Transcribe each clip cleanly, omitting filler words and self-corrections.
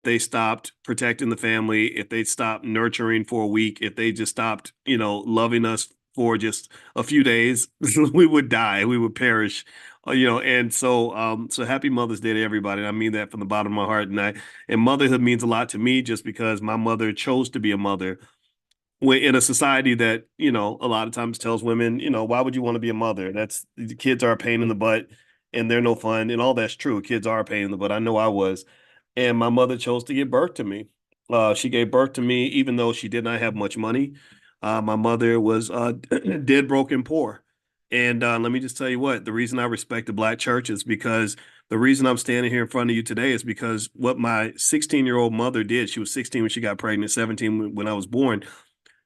they stopped protecting the family, if they stopped nurturing for a week, if they just stopped, loving us for just a few days, we would die, we would perish. And so happy Mother's Day to everybody. And I mean that from the bottom of my heart. And motherhood means a lot to me just because my mother chose to be a mother in a society that, a lot of times tells women, why would you want to be a mother? The kids are a pain in the butt and they're no fun. And all that's true. Kids are a pain in the butt. I know I was. And my mother chose to give birth to me. She gave birth to me even though she did not have much money. My mother was dead broke and poor. And let me just tell you what, the reason I respect the Black church is because the reason I'm standing here in front of you today is because what my 16-year-old mother did, she was 16 when she got pregnant, 17 when I was born,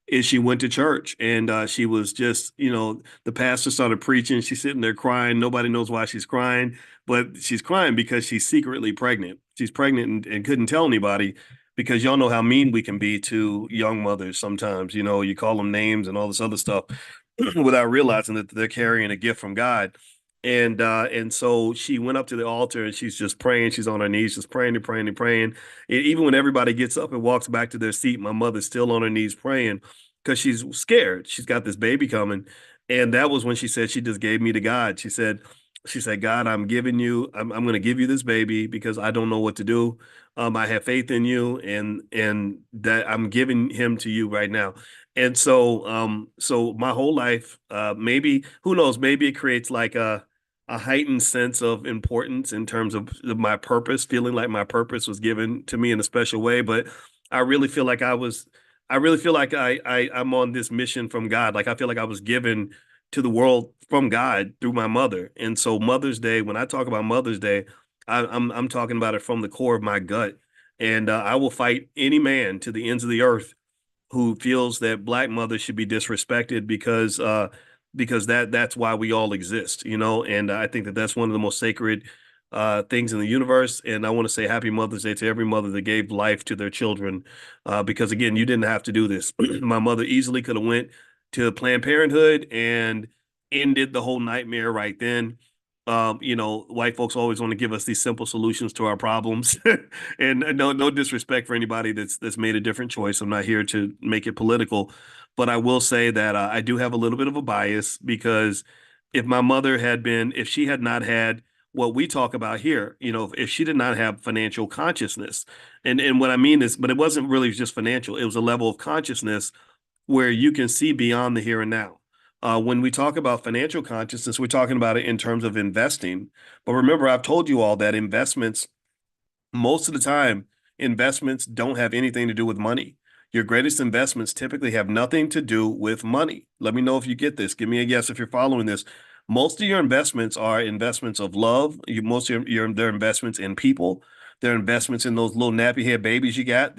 is she went to church and she was just, the pastor started preaching. She's sitting there crying. Nobody knows why she's crying, but she's crying because she's secretly pregnant. She's pregnant and couldn't tell anybody because y'all know how mean we can be to young mothers sometimes. You call them names and all this other stuff without realizing that they're carrying a gift from God. And so she went up to the altar and she's just praying. She's on her knees, just praying and praying and praying. And even when everybody gets up and walks back to their seat, my mother's still on her knees praying because she's scared. She's got this baby coming. And that was when she said she just gave me to God. She said, God, I'm going to give you this baby because I don't know what to do. I have faith in you and that I'm giving him to you right now. And so my whole life, maybe, who knows, maybe it creates like a heightened sense of importance in terms of my purpose, feeling like my purpose was given to me in a special way. But I really feel like I really feel like I'm on this mission from God. Like I feel like I was given to the world from God through my mother. And so Mother's Day, when I talk about Mother's Day, I'm talking about it from the core of my gut. And I will fight any man to the ends of the earth who feels that Black mothers should be disrespected because that's why we all exist, and I think that that's one of the most sacred things in the universe. And I want to say happy Mother's Day to every mother that gave life to their children, because again, you didn't have to do this. My mother easily could have went to Planned Parenthood and ended the whole nightmare right then. White folks always want to give us these simple solutions to our problems, and no disrespect for anybody that's made a different choice. I'm not here to make it political, but I will say that I do have a little bit of a bias because if she had not had what we talk about here, if she did not have financial consciousness, and what I mean is, but it wasn't really just financial, it was a level of consciousness where you can see beyond the here and now. When we talk about financial consciousness, we're talking about it in terms of investing. But remember, I've told you all that most of the time, investments don't have anything to do with money. Your greatest investments typically have nothing to do with money. Let me know if you get this. Give me a yes if you're following this. Most of your investments are investments of love. Most of they're investments in people. They're investments in those little nappy head babies you got,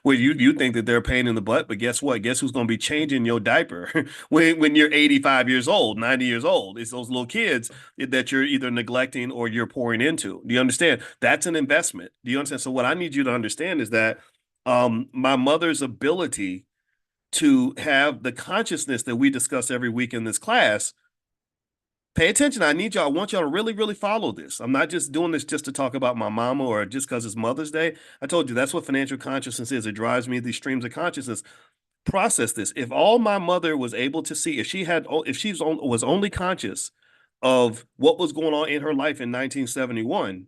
where you think that they're a pain in the butt, but guess what? Guess who's going to be changing your diaper when you're 85 years old, 90 years old? It's those little kids that you're either neglecting or you're pouring into. Do you understand? That's an investment. Do you understand? So what I need you to understand is that my mother's ability to have the consciousness that we discuss every week in this class. Pay attention. I want y'all to really, really follow this. I'm not just doing this just to talk about my mama or just because it's Mother's Day. I told you that's what financial consciousness is. It drives me these streams of consciousness. Process this. If all my mother was able to see, if she was only conscious of what was going on in her life in 1971,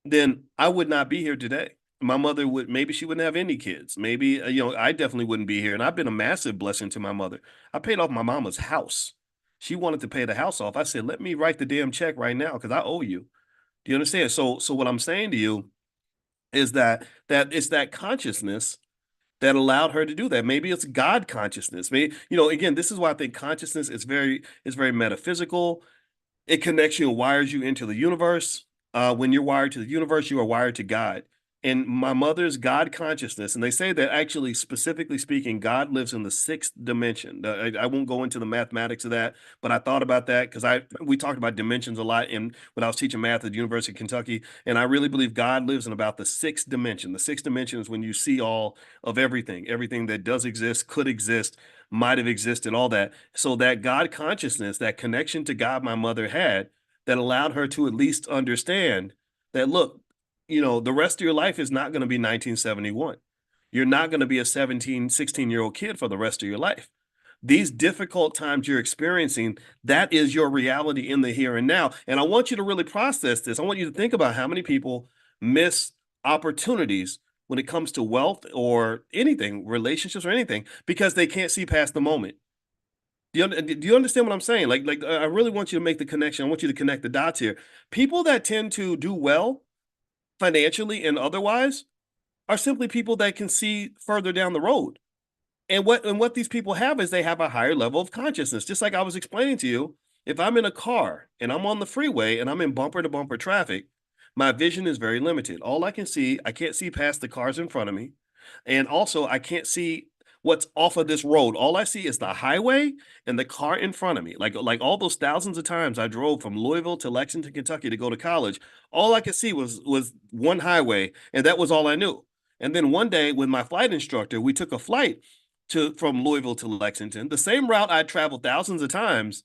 then I would not be here today. My mother maybe she wouldn't have any kids. Maybe, I definitely wouldn't be here. And I've been a massive blessing to my mother. I paid off my mama's house. She wanted to pay the house off. I said, let me write the damn check right now because I owe you. Do you understand? So what I'm saying to you is that it's that consciousness that allowed her to do that. Maybe it's God consciousness. Maybe, again, this is why I think consciousness is very metaphysical. It connects you and wires you into the universe. When you're wired to the universe, you are wired to God. And my mother's God consciousness, and they say that actually, specifically speaking, God lives in the sixth dimension. I won't go into the mathematics of that, but I thought about that because we talked about dimensions a lot when I was teaching math at the University of Kentucky, and I really believe God lives in about the sixth dimension. The sixth dimension is when you see all of everything that does exist, could exist, might have existed, all that. So that God consciousness, that connection to God my mother had, that allowed her to at least understand that, look, the rest of your life is not going to be 1971. You're not going to be a 17, 16-year-old kid for the rest of your life. These difficult times you're experiencing, that is your reality in the here and now. And I want you to really process this. I want you to think about how many people miss opportunities when it comes to wealth or anything, relationships or anything, because they can't see past the moment. Do you understand what I'm saying? Like I really want you to make the connection. I want you to connect the dots here. People that tend to do well financially and otherwise are simply people that can see further down the road. And what these people have is they have a higher level of consciousness. Just like I was explaining to you, if I'm in a car and I'm on the freeway and I'm in bumper to bumper traffic, my vision is very limited. All I can see, I can't see past the cars in front of me. And also I can't see what's off of this road. All I see is the highway and the car in front of me. Like all those thousands of times I drove from Louisville to Lexington, Kentucky to go to college, all I could see was one highway, and that was all I knew. And then one day with my flight instructor, we took a flight to from Louisville to Lexington, the same route I traveled thousands of times.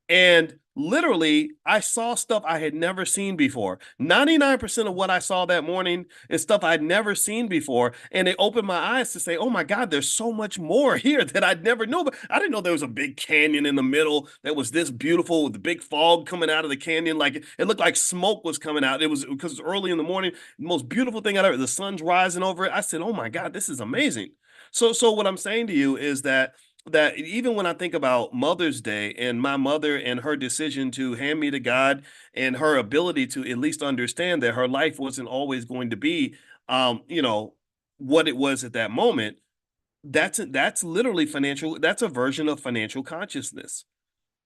And literally, I saw stuff I had never seen before. 99% of what I saw that morning is stuff I'd never seen before. And it opened my eyes to say, oh my God, there's so much more here that I'd never knew. But I didn't know there was a big canyon in the middle that was this beautiful with the big fog coming out of the canyon. Like it looked like smoke was coming out. It was because it's early in the morning. The most beautiful thing I'd ever, the sun's rising over it. I said, oh my God, this is amazing. So what I'm saying to you is that even when I think about Mother's Day and my mother and her decision to hand me to God and her ability to at least understand that her life wasn't always going to be, what it was at that moment, that's literally financial. That's a version of financial consciousness.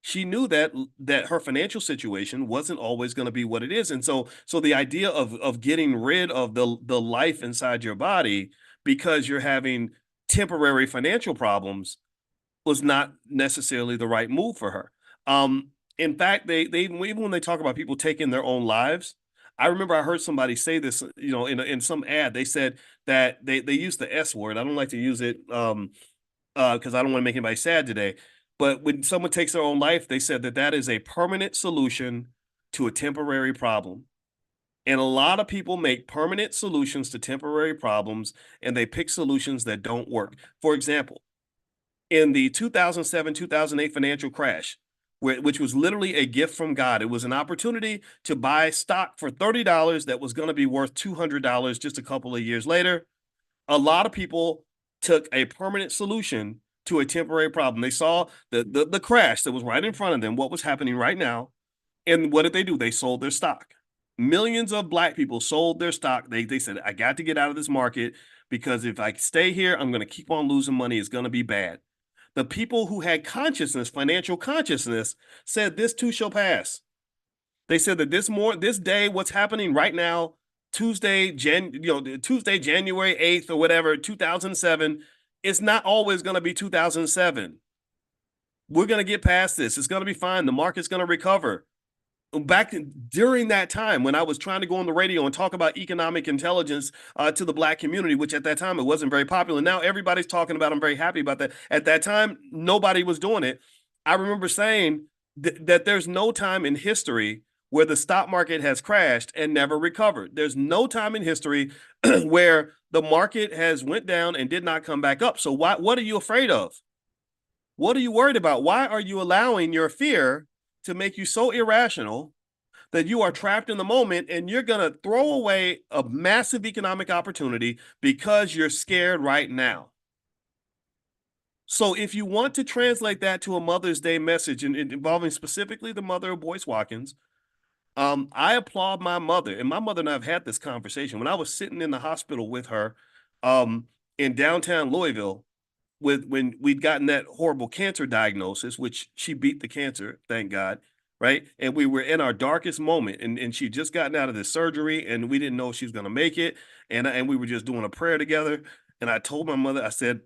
She knew that her financial situation wasn't always going to be what it is, and so the idea of getting rid of the life inside your body because you're having temporary financial problems was not necessarily the right move for her. In fact, they even when they talk about people taking their own lives, I remember I heard somebody say this, in some ad. They said that they use the S word. I don't like to use it because I don't want to make anybody sad today. But when someone takes their own life, they said that is a permanent solution to a temporary problem. And a lot of people make permanent solutions to temporary problems, and they pick solutions that don't work. For example, in the 2007, 2008 financial crash, which was literally a gift from God. It was an opportunity to buy stock for $30 that was going to be worth $200 just a couple of years later. A lot of people took a permanent solution to a temporary problem. They saw the crash that was right in front of them, what was happening right now. And what did they do? They sold their stock. Millions of Black people sold their stock. They said, I got to get out of this market because if I stay here, I'm going to keep on losing money. It's going to be bad. The people who had consciousness, financial consciousness, said this too shall pass. They said that this day, what's happening right now, Tuesday, January 8th or whatever, 2007, it's not always going to be 2007. We're going to get past this. It's going to be fine. The market's going to recover. Back during that time when I was trying to go on the radio and talk about economic intelligence to the Black community, which at that time it wasn't very popular. Now everybody's talking about it. I'm very happy about that. At that time, nobody was doing it. I remember saying that there's no time in history where the stock market has crashed and never recovered. There's no time in history where the market has went down and did not come back up. So what are you afraid of? What are you worried about? Why are you allowing your fear to make you so irrational that you are trapped in the moment and you're going to throw away a massive economic opportunity because you're scared right now? So if you want to translate that to a Mother's Day message involving specifically the mother of Boyce Watkins, I applaud my mother. And my mother and I have had this conversation. When I was sitting in the hospital with her in downtown Louisville, when we'd gotten that horrible cancer diagnosis, which she beat the cancer, thank God, right? And we were in our darkest moment, and she'd just gotten out of this surgery, and we didn't know if she was going to make it, and we were just doing a prayer together. And I told my mother, I said,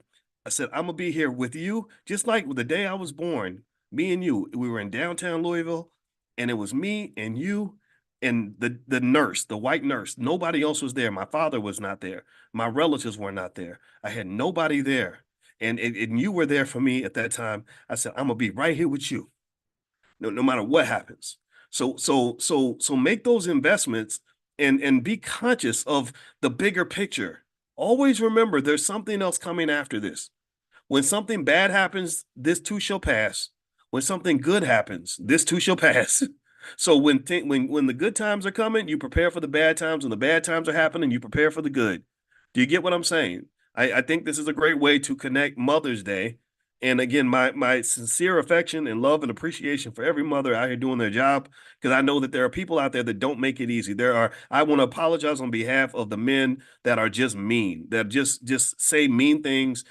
I'm gonna be here with you, just like the day I was born. Me and you, we were in downtown Louisville, and it was me and you and the nurse, the white nurse. Nobody else was there. My father was not there. My relatives were not there. I had nobody there. And you were there for me at that time. I said, I'm gonna be right here with you, no matter what happens. So make those investments and be conscious of the bigger picture. Always remember there's something else coming after this. When something bad happens, this too shall pass. When something good happens, this too shall pass. So when the good times are coming, you prepare for the bad times. When the bad times are happening, you prepare for the good. Do you get what I'm saying? I think this is a great way to connect Mother's Day. And again, my sincere affection and love and appreciation for every mother out here doing their job, because I know that there are people out there that don't make it easy. I want to apologize on behalf of the men that are just mean, that just say mean things,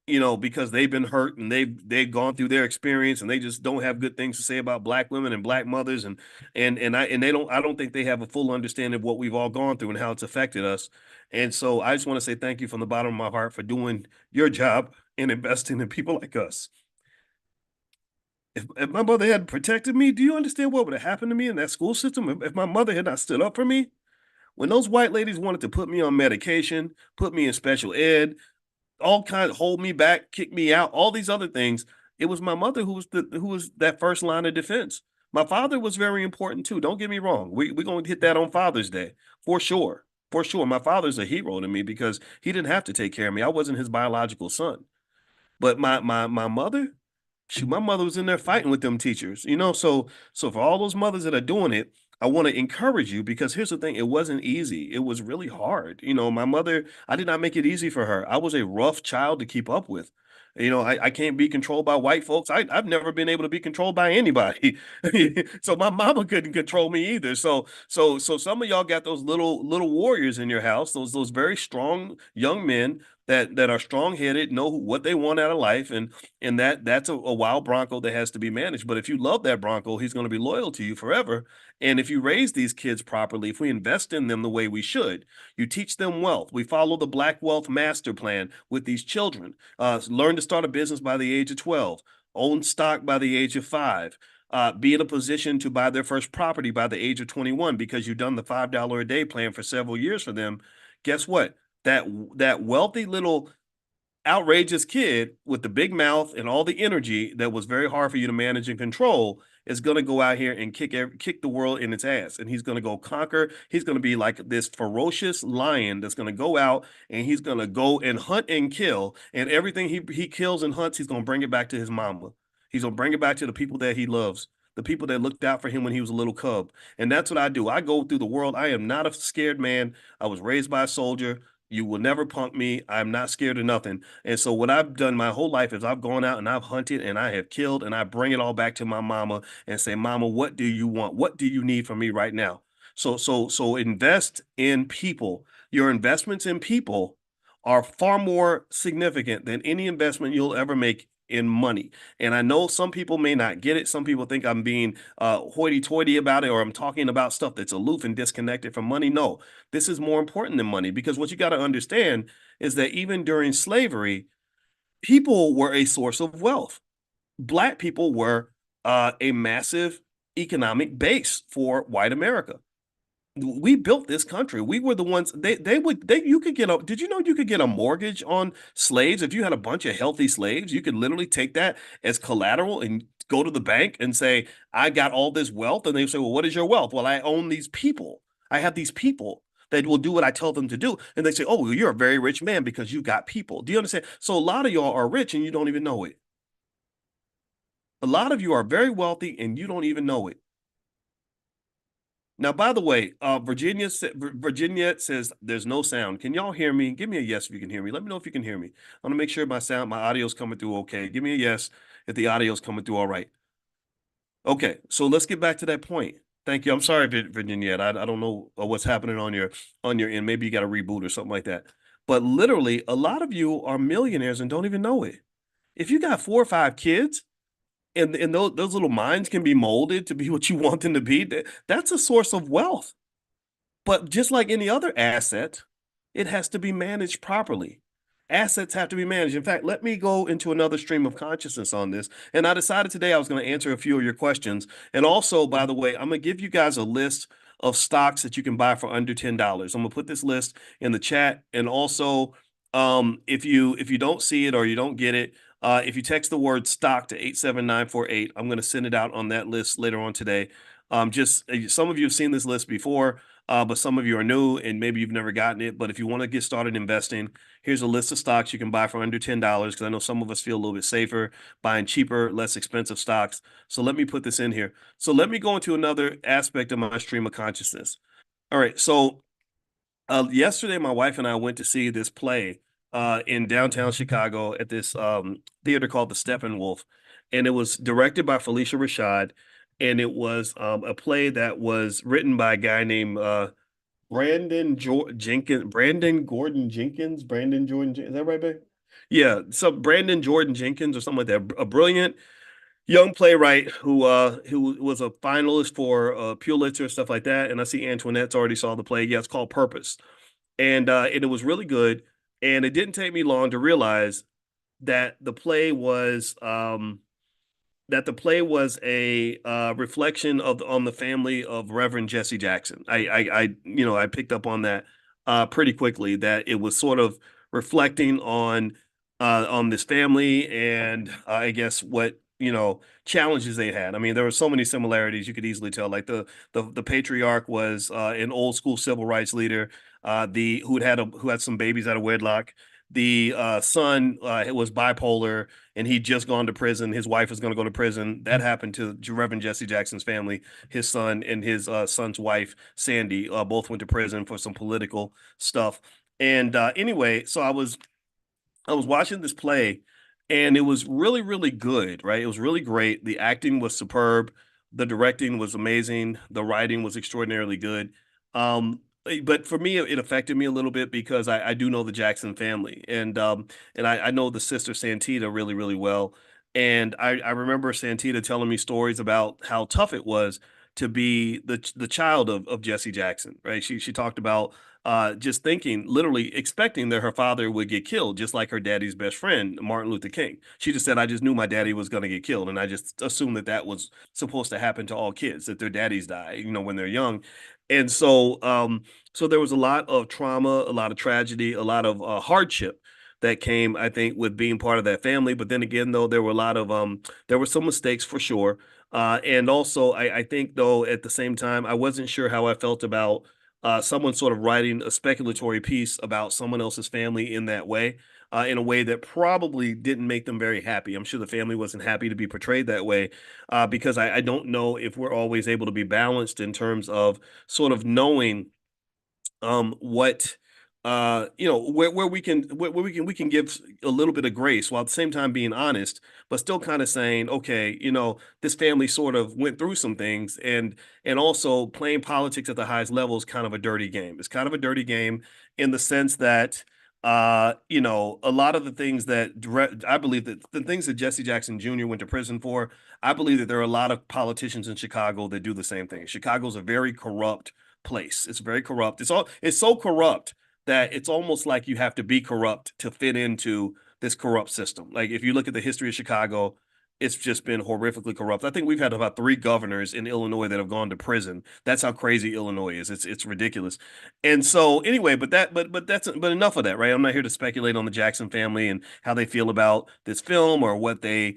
because they've been hurt and they've gone through their experience, and they just don't have good things to say about Black women and Black mothers, and they don't I don't think they have a full understanding of what we've all gone through and how it's affected us. And so I just want to say thank you from the bottom of my heart for doing your job and investing in people like us. If my mother had protected me, do you understand what would have happened to me in that school system if my mother had not stood up for me? When those white ladies wanted to put me on medication, put me in special ed, all kinds, hold me back, kick me out, all these other things. It was my mother who was that first line of defense. My father was very important too. Don't get me wrong. We're going to hit that on Father's Day for sure. For sure. My father's a hero to me because he didn't have to take care of me. I wasn't his biological son. But my mother, shoot, my mother was in there fighting with them teachers, So for all those mothers that are doing it, I want to encourage you, because here's the thing: it wasn't easy. It was really hard. My mother, I did not make it easy for her. I was a rough child to keep up with. I can't be controlled by white folks. I've never been able to be controlled by anybody. So my mama couldn't control me either. So some of y'all got those little warriors in your house, those very strong young men that are strong headed, know what they want out of life, and that's a wild Bronco that has to be managed. But if you love that Bronco, he's going to be loyal to you forever. And if you raise these kids properly, if we invest in them the way we should, you teach them wealth. We follow the Black Wealth Master Plan with these children. Learn to start a business by the age of 12, own stock by the age of 5. Be in a position to buy their first property by the age of 21 because you've done the $5 a day plan for several years for them. Guess what? That wealthy little outrageous kid with the big mouth and all the energy that was very hard for you to manage and control is going to go out here and kick the world in its ass, and he's going to go conquer. He's going to be like this ferocious lion that's going to go out and he's going to go and hunt and kill, and everything he kills and hunts, he's going to bring it back to his mama. He's going to bring it back to the people that he loves, the people that looked out for him when he was a little cub. And that's what I do. I go through the world. I am not a scared man. I was raised by a soldier. You will never punk me. I'm not scared of nothing. And so what I've done my whole life is I've gone out and I've hunted and I have killed, and I bring it all back to my mama and say, "Mama, what do you want? What do you need from me right now?" So invest in people. Your investments in people are far more significant than any investment you'll ever make in money. And I know some people may not get it. Some people think I'm being hoity-toity about it, or I'm talking about stuff that's aloof and disconnected from money. No, this is more important than money, because what you got to understand is that even during slavery, people were a source of wealth. Black people were a massive economic base for white America. We built this country. We were the ones. They you could get a did you know you could get a mortgage on slaves? If you had a bunch of healthy slaves, you could literally take that as collateral and go to the bank and say, "I got all this wealth." And they say, "Well, what is your wealth?" "Well, I own these people. I have these people that will do what I tell them to do." And they say, "Oh, well, you're a very rich man because you got people." Do you understand? So a lot of y'all are rich and you don't even know it. A lot of you are very wealthy and you don't even know it. Now, by the way, Virginia says there's no sound. Can y'all hear me? Give me a yes if you can hear me. Let me know if you can hear me. I want to make sure my audio's coming through okay. Give me a yes if the audio's coming through all right. Okay, so let's get back to that point. Thank you. I'm sorry, Virginia. I don't know what's happening on your end. Maybe you got a reboot or something like that. But literally, a lot of you are millionaires and don't even know it. If you got 4 or 5 kids, and those little minds can be molded to be what you want them to be, that's a source of wealth. But just like any other asset, it has to be managed properly. Assets have to be managed. In fact, let me go into another stream of consciousness on this. And I decided today I was going to answer a few of your questions. And also, by the way, I'm going to give you guys a list of stocks that you can buy for under $10. I'm going to put this list in the chat. And also, if you don't see it or you don't get it, if you text the word stock to 87948, I'm going to send it out on that list later on today. Just some of you have seen this list before. but some of you are new and maybe you've never gotten it. But if you want to get started investing, here's a list of stocks you can buy for under $10 because I know some of us feel a little bit safer buying cheaper, less expensive stocks. So let me put this in here. So let me go into another aspect of my stream of consciousness. All right. So yesterday, my wife and I went to see this play in downtown Chicago at this theater called the Steppenwolf, and it was directed by Felicia Rashad, and it was a play that was written by a guy named Brandon Gordon Jenkins, is that right, babe? Yeah, so Brandon Jordan Jenkins or something like that. A brilliant young playwright who was a finalist for Pulitzer stuff like that. And I see Antoinette's already saw the play. Yeah, it's called Purpose, and it was really good. And it didn't take me long to realize that the play was a reflection of on the family of Reverend Jesse Jackson. I picked up on that pretty quickly that it was sort of reflecting on this family and I guess what challenges they had. I mean, there were so many similarities you could easily tell. Like the patriarch was an old school civil rights leader, the who had some babies out of wedlock. The son was bipolar and he'd just gone to prison. His wife was going to go to prison. That happened to Reverend Jesse Jackson's family. His son and his son's wife, Sandy, both went to prison for some political stuff. And anyway, so I was watching this play and it was really, really good, right? It was really great. The acting was superb. The directing was amazing. The writing was extraordinarily good. But for me, it affected me a little bit because I do know the Jackson family and I know the sister Santita really, really well. And I remember Santita telling me stories about how tough it was to be the child of Jesse Jackson, right? She talked about just thinking, literally expecting that her father would get killed, just like her daddy's best friend, Martin Luther King. She just said, I just knew my daddy was going to get killed. And I just assumed that that was supposed to happen to all kids, that their daddies die, when they're young. And so there was a lot of trauma, a lot of tragedy, a lot of hardship that came, I think, with being part of that family. But then again, though, there were a lot of there were some mistakes for sure. And also, I think, though, at the same time, I wasn't sure how I felt about someone sort of writing a speculatory piece about someone else's family in a way that probably didn't make them very happy. I'm sure the family wasn't happy to be portrayed that way because I don't know if we're always able to be balanced in terms of sort of knowing what where we can give a little bit of grace while at the same time being honest but still kind of saying okay, this family sort of went through some things and also playing politics at the highest level is kind of a dirty game. It's kind of a dirty game in the sense that a lot of the things that I believe that the things that Jesse Jackson Jr. went to prison for, I believe that there are a lot of politicians in Chicago that do the same thing. Chicago's a very corrupt place. It's very corrupt. It's so corrupt that it's almost like you have to be corrupt to fit into this corrupt system. Like if you look at the history of Chicago, it's just been horrifically corrupt. I think we've had about three governors in Illinois that have gone to prison. That's how crazy Illinois is. It's ridiculous. And so anyway, but enough of that, right? I'm not here to speculate on the Jackson family and how they feel about this film or what they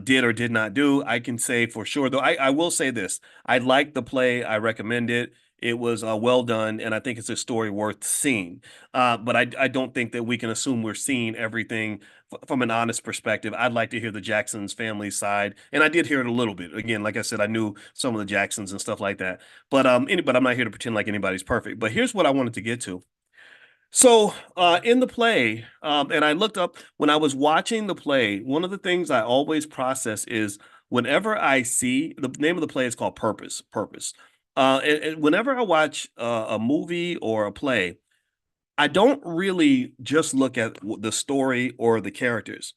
did or did not do. I can say for sure, though, I will say this. I like the play. I recommend it. It was well done, and I think it's a story worth seeing. But I don't think that we can assume we're seeing everything from an honest perspective. I'd like to hear the Jacksons family side, and I did hear it a little bit. Again, like I said, I knew some of the Jacksons and stuff like that. But I'm not here to pretend like anybody's perfect. But here's what I wanted to get to. So in the play, and I looked up when I was watching the play, one of the things I always process is whenever I see the name of the play is called Purpose, Purpose. And whenever I watch a movie or a play, I don't really just look at the story or the characters.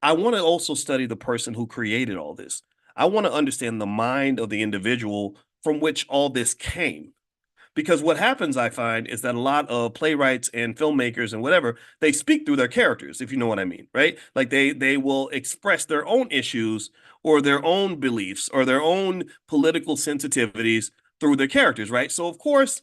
I want to also study the person who created all this. I want to understand the mind of the individual from which all this came. Because what happens, I find, is that a lot of playwrights and filmmakers and whatever, they speak through their characters, if you know what I mean, right? Like they will express their own issues or their own beliefs or their own political sensitivities through their characters, right? So of course,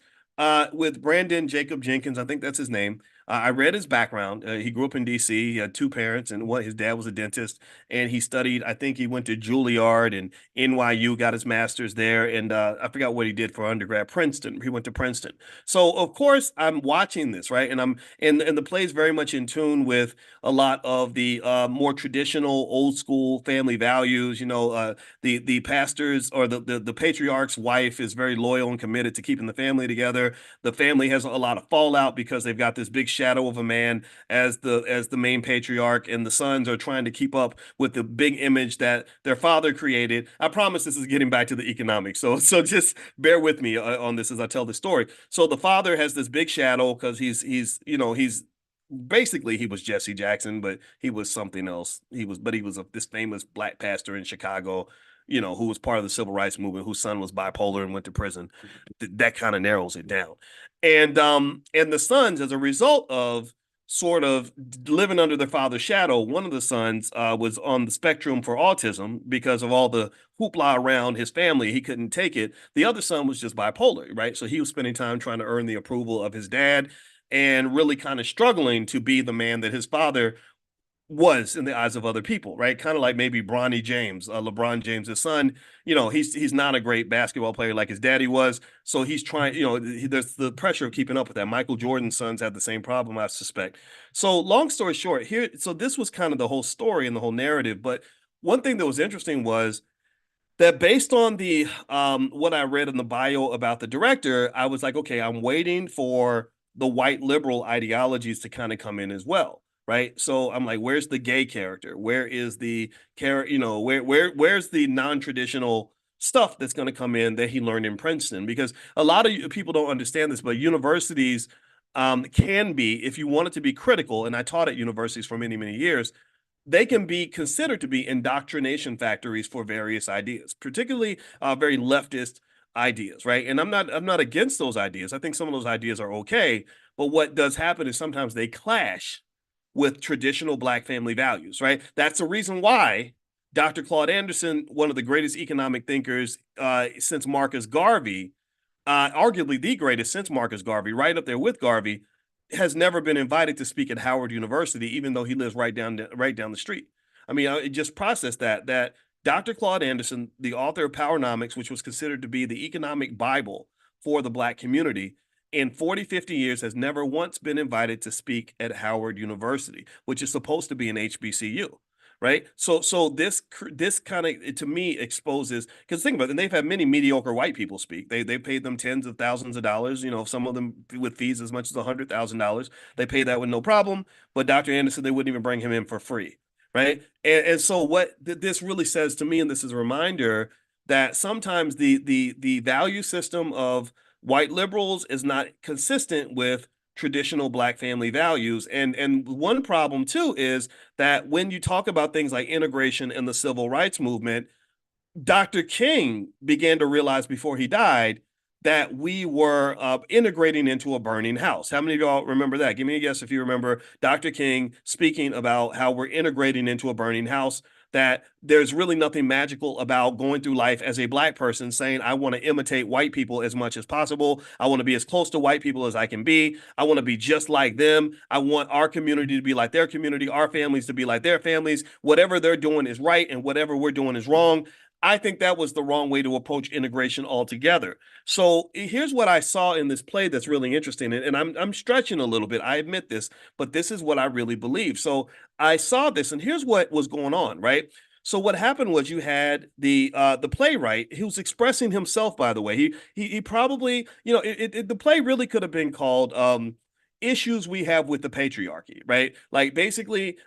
with Brandon Jacob Jenkins, I think that's his name. I read his background. He grew up in D.C. He had two parents, and his dad was a dentist, and he studied. I think he went to Juilliard and NYU, got his master's there, and I forgot what he did for undergrad. Princeton. He went to Princeton. So of course I'm watching this, right, and the play is very much in tune with a lot of the more traditional, old school family values. The pastors or the patriarch's wife is very loyal and committed to keeping the family together. The family has a lot of fallout because they've got this big shadow of a man as the main patriarch, and the sons are trying to keep up with the big image that their father created. I promise this is getting back to the economics, so just bear with me on this as I tell the story. So the father has this big shadow because he's basically he was Jesse Jackson, but he was something else. He was this famous black pastor in Chicago, who was part of the civil rights movement, whose son was bipolar and went to prison. That kind of narrows it down. And the sons, as a result of sort of living under their father's shadow, one of the sons was on the spectrum for autism because of all the hoopla around his family. He couldn't take it. The other son was just bipolar, right? So he was spending time trying to earn the approval of his dad and really kind of struggling to be the man that his father was in the eyes of other people, right? Kind of like maybe Bronny James, LeBron James' son. He's not a great basketball player like his daddy was, so he's trying. There's the pressure of keeping up with that. Michael Jordan's sons had the same problem, I suspect. So, long story short, so this was kind of the whole story and the whole narrative. But one thing that was interesting was that based on the what I read in the bio about the director, I was like, okay, I'm waiting for the white liberal ideologies to kind of come in as well, right? So I'm like, where's the gay character? Where is the character? Where's the non-traditional stuff that's going to come in that he learned in Princeton? Because a lot of people don't understand this, but universities can be, if you want it to be critical, and I taught at universities for many, many years, they can be considered to be indoctrination factories for various ideas, particularly very leftist ideas, right? And I'm not against those ideas. I think some of those ideas are okay, but what does happen is sometimes they clash with traditional black family values, right? That's the reason why Dr. Claude Anderson, one of the greatest economic thinkers since Marcus Garvey, arguably the greatest since Marcus Garvey, right up there with Garvey, has never been invited to speak at Howard University, even though he lives right down the street. I mean, I just processed that Dr. Claude Anderson, the author of Powernomics, which was considered to be the economic Bible for the black community, in 40, 50 years has never once been invited to speak at Howard University, which is supposed to be an HBCU. Right. So this kind of, to me, exposes, because think about it, and they've had many mediocre white people speak. They paid them tens of thousands of dollars, some of them with fees as much as $100,000. They paid that with no problem. But Dr. Anderson, they wouldn't even bring him in for free. Right. And so what this really says to me, and this is a reminder that sometimes the value system of white liberals is not consistent with traditional black family values. And one problem too is that when you talk about things like integration and the civil rights movement, Dr. King began to realize before he died that we were integrating into a burning house. How many of y'all remember that? Give me a guess if you remember Dr. King speaking about how we're integrating into a burning house, that there's really nothing magical about going through life as a black person saying, I want to imitate white people as much as possible. I want to be as close to white people as I can be. I want to be just like them. I want our community to be like their community, our families to be like their families. Whatever they're doing is right and whatever we're doing is wrong. I think that was the wrong way to approach integration altogether. So here's what I saw in this play that's really interesting, and I'm stretching a little bit. I admit this, but this is what I really believe. So I saw this, and here's what was going on, right? So what happened was you had the playwright who was expressing himself. By the way, he probably, the play really could have been called issues we have with the patriarchy, right? Like basically,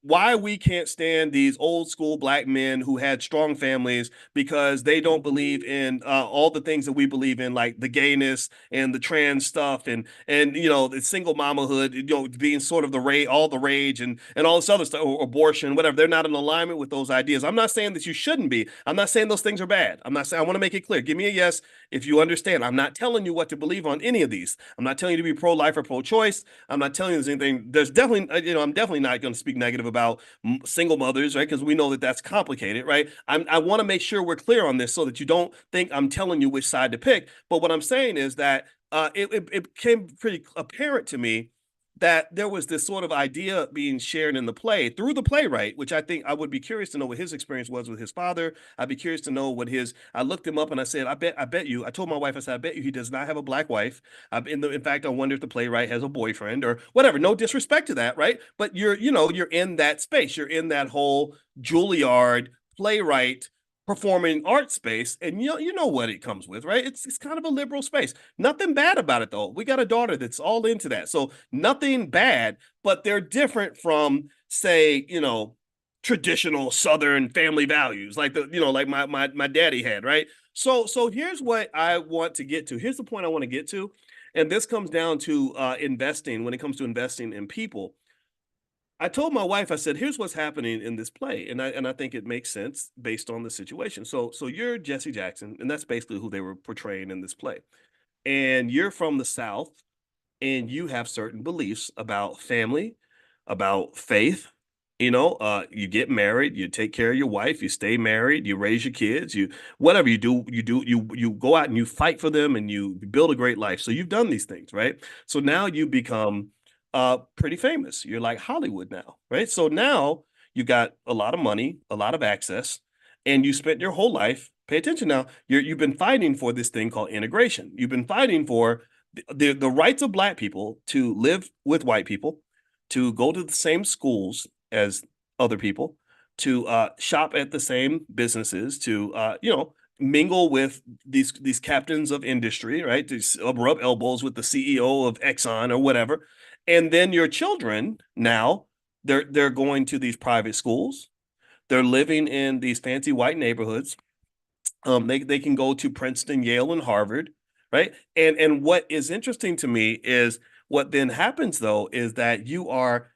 why we can't stand these old school black men who had strong families because they don't believe in all the things that we believe in, like the gayness and the trans stuff, and the single mamahood, being sort of all the rage and all this other stuff, or abortion, whatever. They're not in alignment with those ideas. I'm not saying that you shouldn't be. I'm not saying those things are bad. I'm not saying. I want to make it clear. Give me a yes if you understand. I'm not telling you what to believe on any of these. I'm not telling you to be pro-life or pro-choice. I'm not telling you there's anything. There's definitely, I'm definitely not going to speak negative about single mothers, right? Because we know that that's complicated, right? I want to make sure we're clear on this so that you don't think I'm telling you which side to pick. But what I'm saying is that it became pretty apparent to me that there was this sort of idea being shared in the play through the playwright, which I think I would be curious to know what his experience was with his father. I'd be curious to know what his. I looked him up and I said, I bet you. I told my wife, I said, I bet you he does not have a black wife. In fact, I wonder if the playwright has a boyfriend or whatever. No disrespect to that, right? But you're in that space. You're in that whole Juilliard playwright performing art space, and you know what it comes with, right? It's kind of a liberal space. Nothing bad about it though. We got a daughter that's all into that, so nothing bad. But they're different from, say, traditional Southern family values, like like my daddy had, right? So here's what I want to get to. Here's the point I want to get to, and this comes down to investing. When it comes to investing in people, I told my wife, I said, here's what's happening in this play. And I think it makes sense based on the situation. So you're Jesse Jackson, and that's basically who they were portraying in this play. And you're from the South, and you have certain beliefs about family, about faith. You get married, you take care of your wife, you stay married, you raise your kids, you whatever you go out and you fight for them and you build a great life. So you've done these things, right? So now you become pretty famous. You're like Hollywood now, right? So now you got a lot of money, a lot of access, and you spent your whole life. Pay attention now. You've been fighting for this thing called integration. You've been fighting for the rights of Black people to live with white people, to go to the same schools as other people, to shop at the same businesses, to mingle with these captains of industry, right? To rub elbows with the CEO of Exxon or whatever. And then your children now, they're going to these private schools. They're living in these fancy white neighborhoods. They can go to Princeton, Yale, and Harvard, right? And what is interesting to me is what then happens though is that you are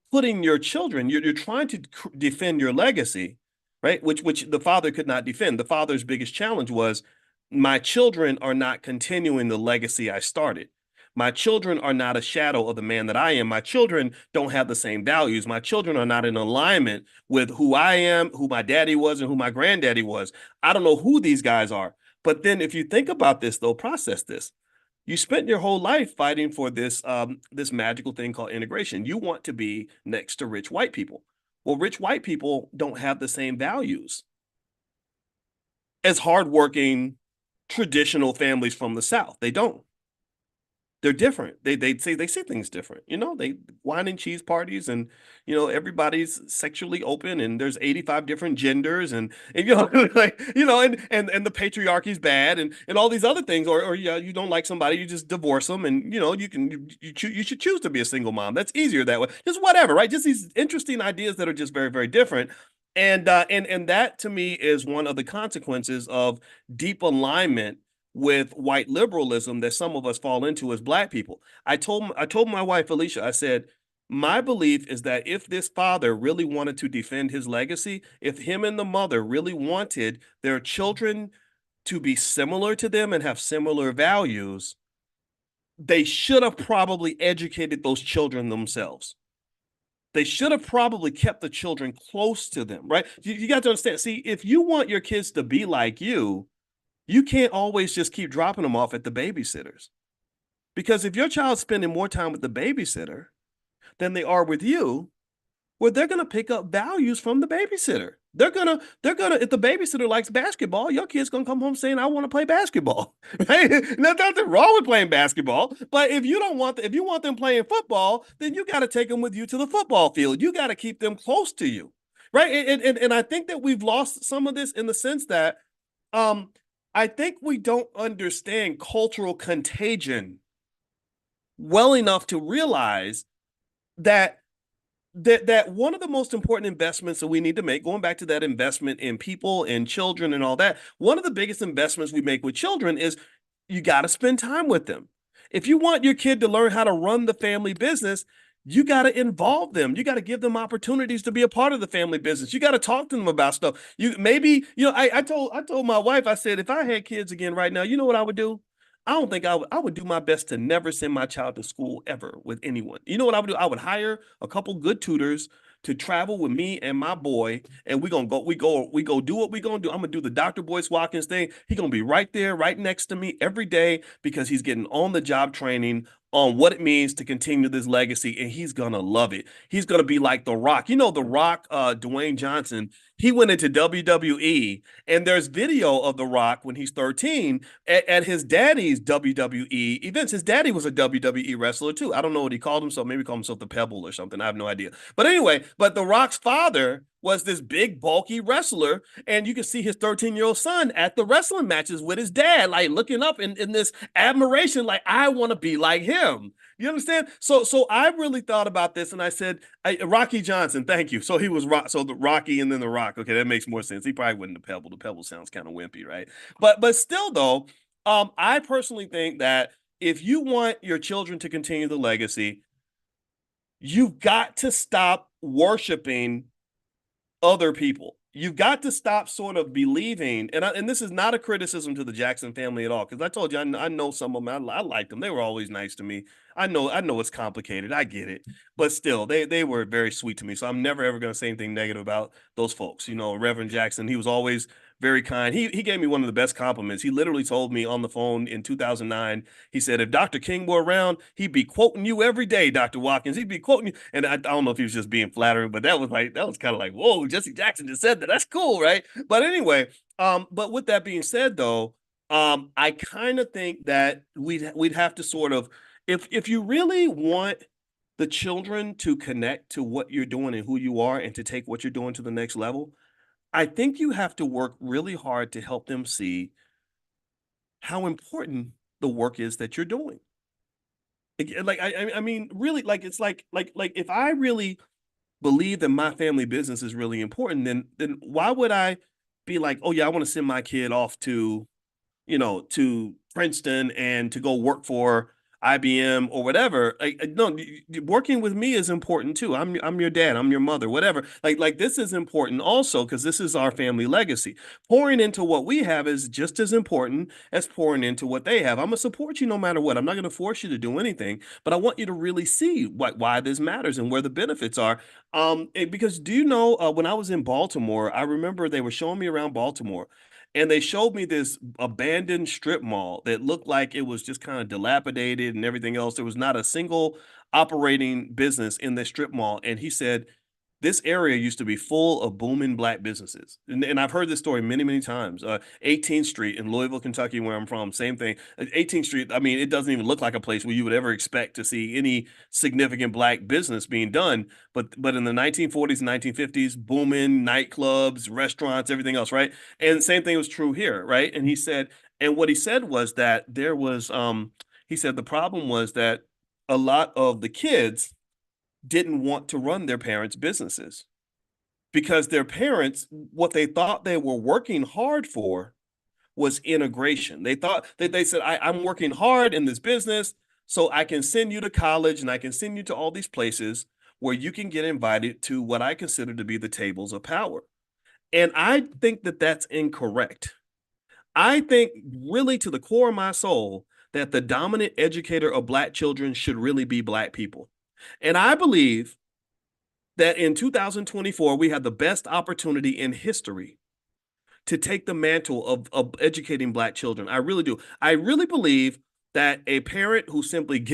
putting your children, you're trying to defend your legacy, right? Which the father could not defend. The father's biggest challenge was, my children are not continuing the legacy I started. My children are not a shadow of the man that I am. My children don't have the same values. My children are not in alignment with who I am, who my daddy was, and who my granddaddy was. I don't know who these guys are. But then if you think about this, though, process this. You spent your whole life fighting for this magical thing called integration. You want to be next to rich white people. Well, rich white people don't have the same values as hardworking traditional families from the South. They don't. They're different. They say things different. They wine and cheese parties, and everybody's sexually open, and there's 85 different genders, and like and the patriarchy's bad, and all these other things. Or yeah, you don't like somebody, you just divorce them, and you should choose to be a single mom. That's easier that way. Just whatever, right? Just these interesting ideas that are just very, very different. And that to me is one of the consequences of deep alignment with white liberalism that some of us fall into as Black people. I told my wife Alicia, I said, my belief is that if this father really wanted to defend his legacy, if him and the mother really wanted their children to be similar to them and have similar values, they should have probably educated those children themselves. They should have probably kept the children close to them, right? You got to understand. See, if you want your kids to be like you can't always just keep dropping them off at the babysitters. Because if your child's spending more time with the babysitter than they are with you, well, they're going to pick up values from the babysitter. They're gonna, if the babysitter likes basketball, your kid's gonna come home saying, I want to play basketball. Right? There's nothing wrong with playing basketball. But if you want them playing football, then you got to take them with you to the football field. You got to keep them close to you. Right. And I think that we've lost some of this in the sense that I think we don't understand cultural contagion well enough to realize that one of the most important investments that we need to make, going back to that investment in people and children and all that, one of the biggest investments we make with children is you got to spend time with them. If you want your kid to learn how to run the family business, you got to involve them. You got to give them opportunities to be a part of the family business. You got to talk to them about stuff. I told my wife, I said, if I had kids again right now, you know what I would do? I don't think I would do my best to never send my child to school ever with anyone. You know what I would do? I would hire a couple good tutors to travel with me and my boy, and we go do what we gonna do. I'm gonna do the Dr. Boyce Watkins thing. He's gonna be right there, right next to me every day because he's getting on the job training on what it means to continue this legacy, and he's gonna love it. He's gonna be like The Rock. You know, The Rock, Dwayne Johnson, he went into WWE, and there's video of The Rock when he's 13 at his daddy's WWE events. His daddy was a WWE wrestler too. I don't know what he called himself. Maybe he called himself the Pebble or something. I have no idea. But anyway, but The Rock's father was this big, bulky wrestler, and you can see his 13-year-old son at the wrestling matches with his dad, like looking up in this admiration, like, I want to be like him. You understand? So I really thought about this, and I said, Rocky Johnson, thank you. So he was so the Rocky and then the Rock. Okay, that makes more sense. He probably wasn't the Pebble. The Pebble sounds kind of wimpy, right? But still, though, I personally think that if you want your children to continue the legacy, you've got to stop worshiping other people. You've got to stop sort of believing, and this is not a criticism to the Jackson family at all, because I told you I know some of them. I liked them. They were always nice to me. I know it's complicated. I get it, but still, they were very sweet to me. So I'm never ever going to say anything negative about those folks. You know, Reverend Jackson, he was always very kind. He gave me one of the best compliments. He literally told me on the phone in 2009. He said, if Dr. King were around, he'd be quoting you every day, Dr. Watkins. He'd be quoting you. And I don't know if he was just being flattering, but that was kind of like, whoa, Jesse Jackson just said that. That's cool, right? But anyway, but with that being said, though, I kind of think that we'd have to sort of, if you really want the children to connect to what you're doing and who you are, and to take what you're doing to the next level, I think you have to work really hard to help them see how important the work is that you're doing. Like I mean, really, like it's like if I really believe that my family business is really important, then why would I be like, oh yeah, I want to send my kid off to, to Princeton and to go work for IBM or whatever. No, working with me is important too. I'm your dad. I'm your mother. Whatever. Like this is important also, because this is our family legacy. Pouring into what we have is just as important as pouring into what they have. I'm gonna support you no matter what. I'm not gonna force you to do anything, but I want you to really see why this matters and where the benefits are. Because do you know, when I was in Baltimore, I remember they were showing me around Baltimore, and they showed me this abandoned strip mall that looked like it was just kind of dilapidated and everything else. There was not a single operating business in this strip mall. And he said, this area used to be full of booming black businesses. And I've heard this story many, many times. 18th Street in Louisville, Kentucky, where I'm from, same thing. 18th Street, I mean, it doesn't even look like a place where you would ever expect to see any significant black business being done. But in the 1940s and 1950s, booming nightclubs, restaurants, everything else, right? And the same thing was true here, right? And he said, and what he said was that there was, he said the problem was that a lot of the kids didn't want to run their parents' businesses, because their parents, what they thought they were working hard for was integration. They thought that they said, I'm working hard in this business so I can send you to college and I can send you to all these places where you can get invited to what I consider to be the tables of power. And I think that that's incorrect. I think, really, to the core of my soul, that the dominant educator of black children should really be black people. And I believe that in 2024, we have the best opportunity in history to take the mantle of educating black children. I really do. I really believe that a parent who simply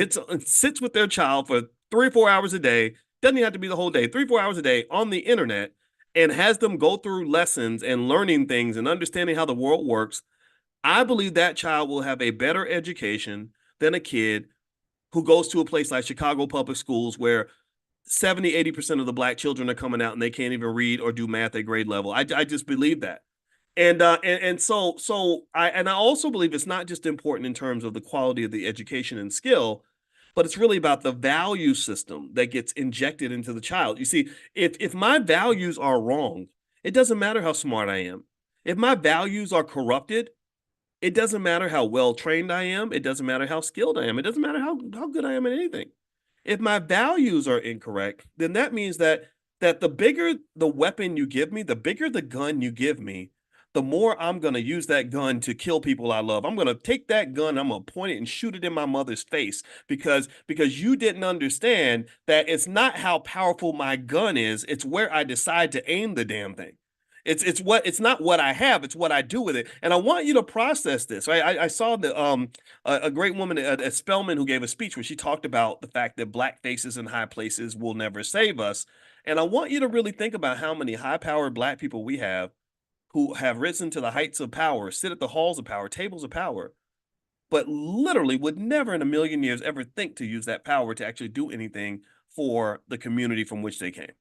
sits with their child for 3 or 4 hours a day, doesn't even have to be the whole day, 3 or 4 hours a day on the internet, and has them go through lessons and learning things and understanding how the world works, I believe that child will have a better education than a kid who goes to a place like Chicago Public Schools, where 70-80% of the black children are coming out and they can't even read or do math at grade level. I just believe that. And I also believe it's not just important in terms of the quality of the education and skill, but it's really about the value system that gets injected into the child. You see, if my values are wrong, it doesn't matter how smart I am. If my values are corrupted, it doesn't matter how well trained I am. It doesn't matter how skilled I am. It doesn't matter how good I am at anything. If my values are incorrect, then that means that the bigger the weapon you give me, the bigger the gun you give me, the more I'm going to use that gun to kill people I love. I'm going to take that gun, I'm going to point it and shoot it in my mother's face, because you didn't understand that it's not how powerful my gun is, it's where I decide to aim the damn thing. It's not what I have, it's what I do with it. And I want you to process this, right? I saw a great woman at Spelman who gave a speech where she talked about the fact that black faces in high places will never save us. And I want you to really think about how many high-powered black people we have who have risen to the heights of power, sit at the halls of power, tables of power, but literally would never in a million years ever think to use that power to actually do anything for the community from which they came.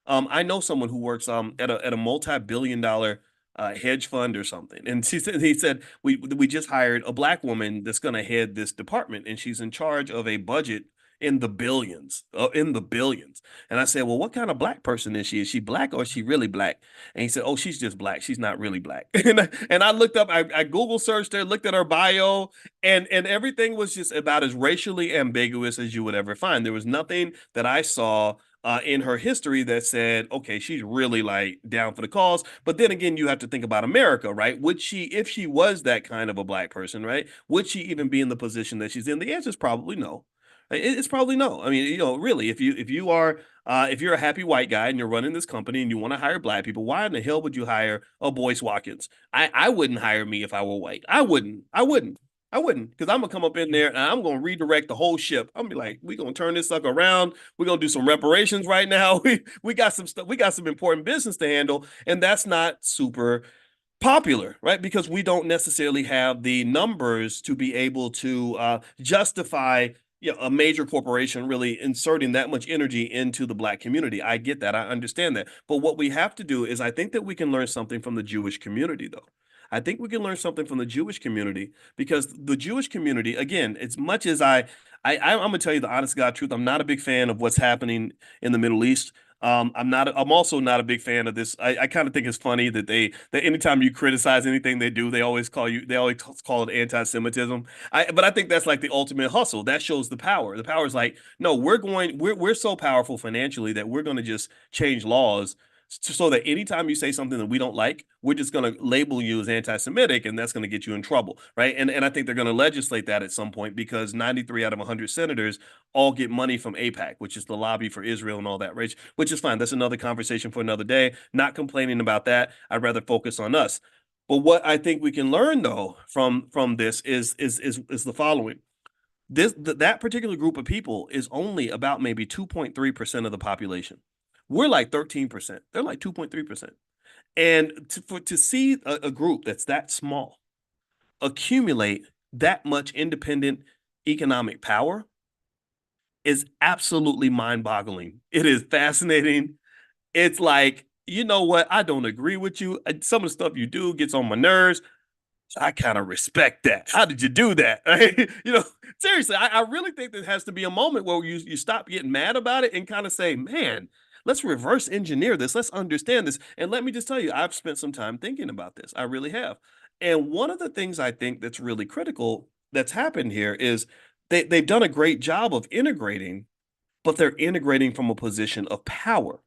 I know someone who works at a multi-billion-dollar hedge fund or something, and he said we just hired a black woman that's going to head this department, and she's in charge of a budget in the billions. And I said, well, what kind of black person is she? Is she black or is she really black? And he said, oh, she's just black. She's not really black. And I looked up, I Google searched her, looked at her bio, and everything was just about as racially ambiguous as you would ever find. There was nothing that I saw in her history that said, okay, she's really like down for the cause. But then again, you have to think about America, right? Would she, if she was that kind of a black person, right? Would she even be in the position that she's in? The answer is probably no. It's probably no. I mean, really, if you're a happy white guy and you're running this company and you want to hire black people, why in the hell would you hire a Boyce Watkins? I wouldn't hire me if I were white. I wouldn't, because I'm gonna come up in there and I'm gonna redirect the whole ship. I'm gonna be like, we're gonna turn this sucker around. We're gonna do some reparations right now. We got some stuff, we got some important business to handle, and that's not super popular, right? Because we don't necessarily have the numbers to be able to justify a major corporation really inserting that much energy into the black community. I get that. I understand that. But what we have to do is I think that we can learn something from the Jewish community, though. I think we can learn something from the Jewish community because the Jewish community, again, as much as I'm gonna tell you the honest God truth, I'm not a big fan of what's happening in the Middle East. I'm also not a big fan of this. I kind of think it's funny that anytime you criticize anything they do, they always call it anti-Semitism. But I think that's like the ultimate hustle. That shows the power. The power is like, no, we're so powerful financially that we're going to just change laws so that anytime you say something that we don't like, we're just going to label you as anti-Semitic, and that's going to get you in trouble, right? And I think they're going to legislate that at some point because 93 out of 100 senators all get money from AIPAC, which is the lobby for Israel and all that, right? Which is fine. That's another conversation for another day. Not complaining about that. I'd rather focus on us. But what I think we can learn though from this is the following. That particular group of people is only about maybe 2.3% of the population. We're like 13%. They're like 2.3%. And to see a group that's that small accumulate that much independent economic power is absolutely mind-boggling. It is fascinating. It's like, you know what? I don't agree with you. Some of the stuff you do gets on my nerves. I kind of respect that. How did you do that? Seriously, I really think there has to be a moment where you stop getting mad about it and kind of say, man, let's reverse engineer this. Let's understand this. And let me just tell you, I've spent some time thinking about this. I really have. And one of the things I think that's really critical that's happened here is they've done a great job of integrating, but they're integrating from a position of power.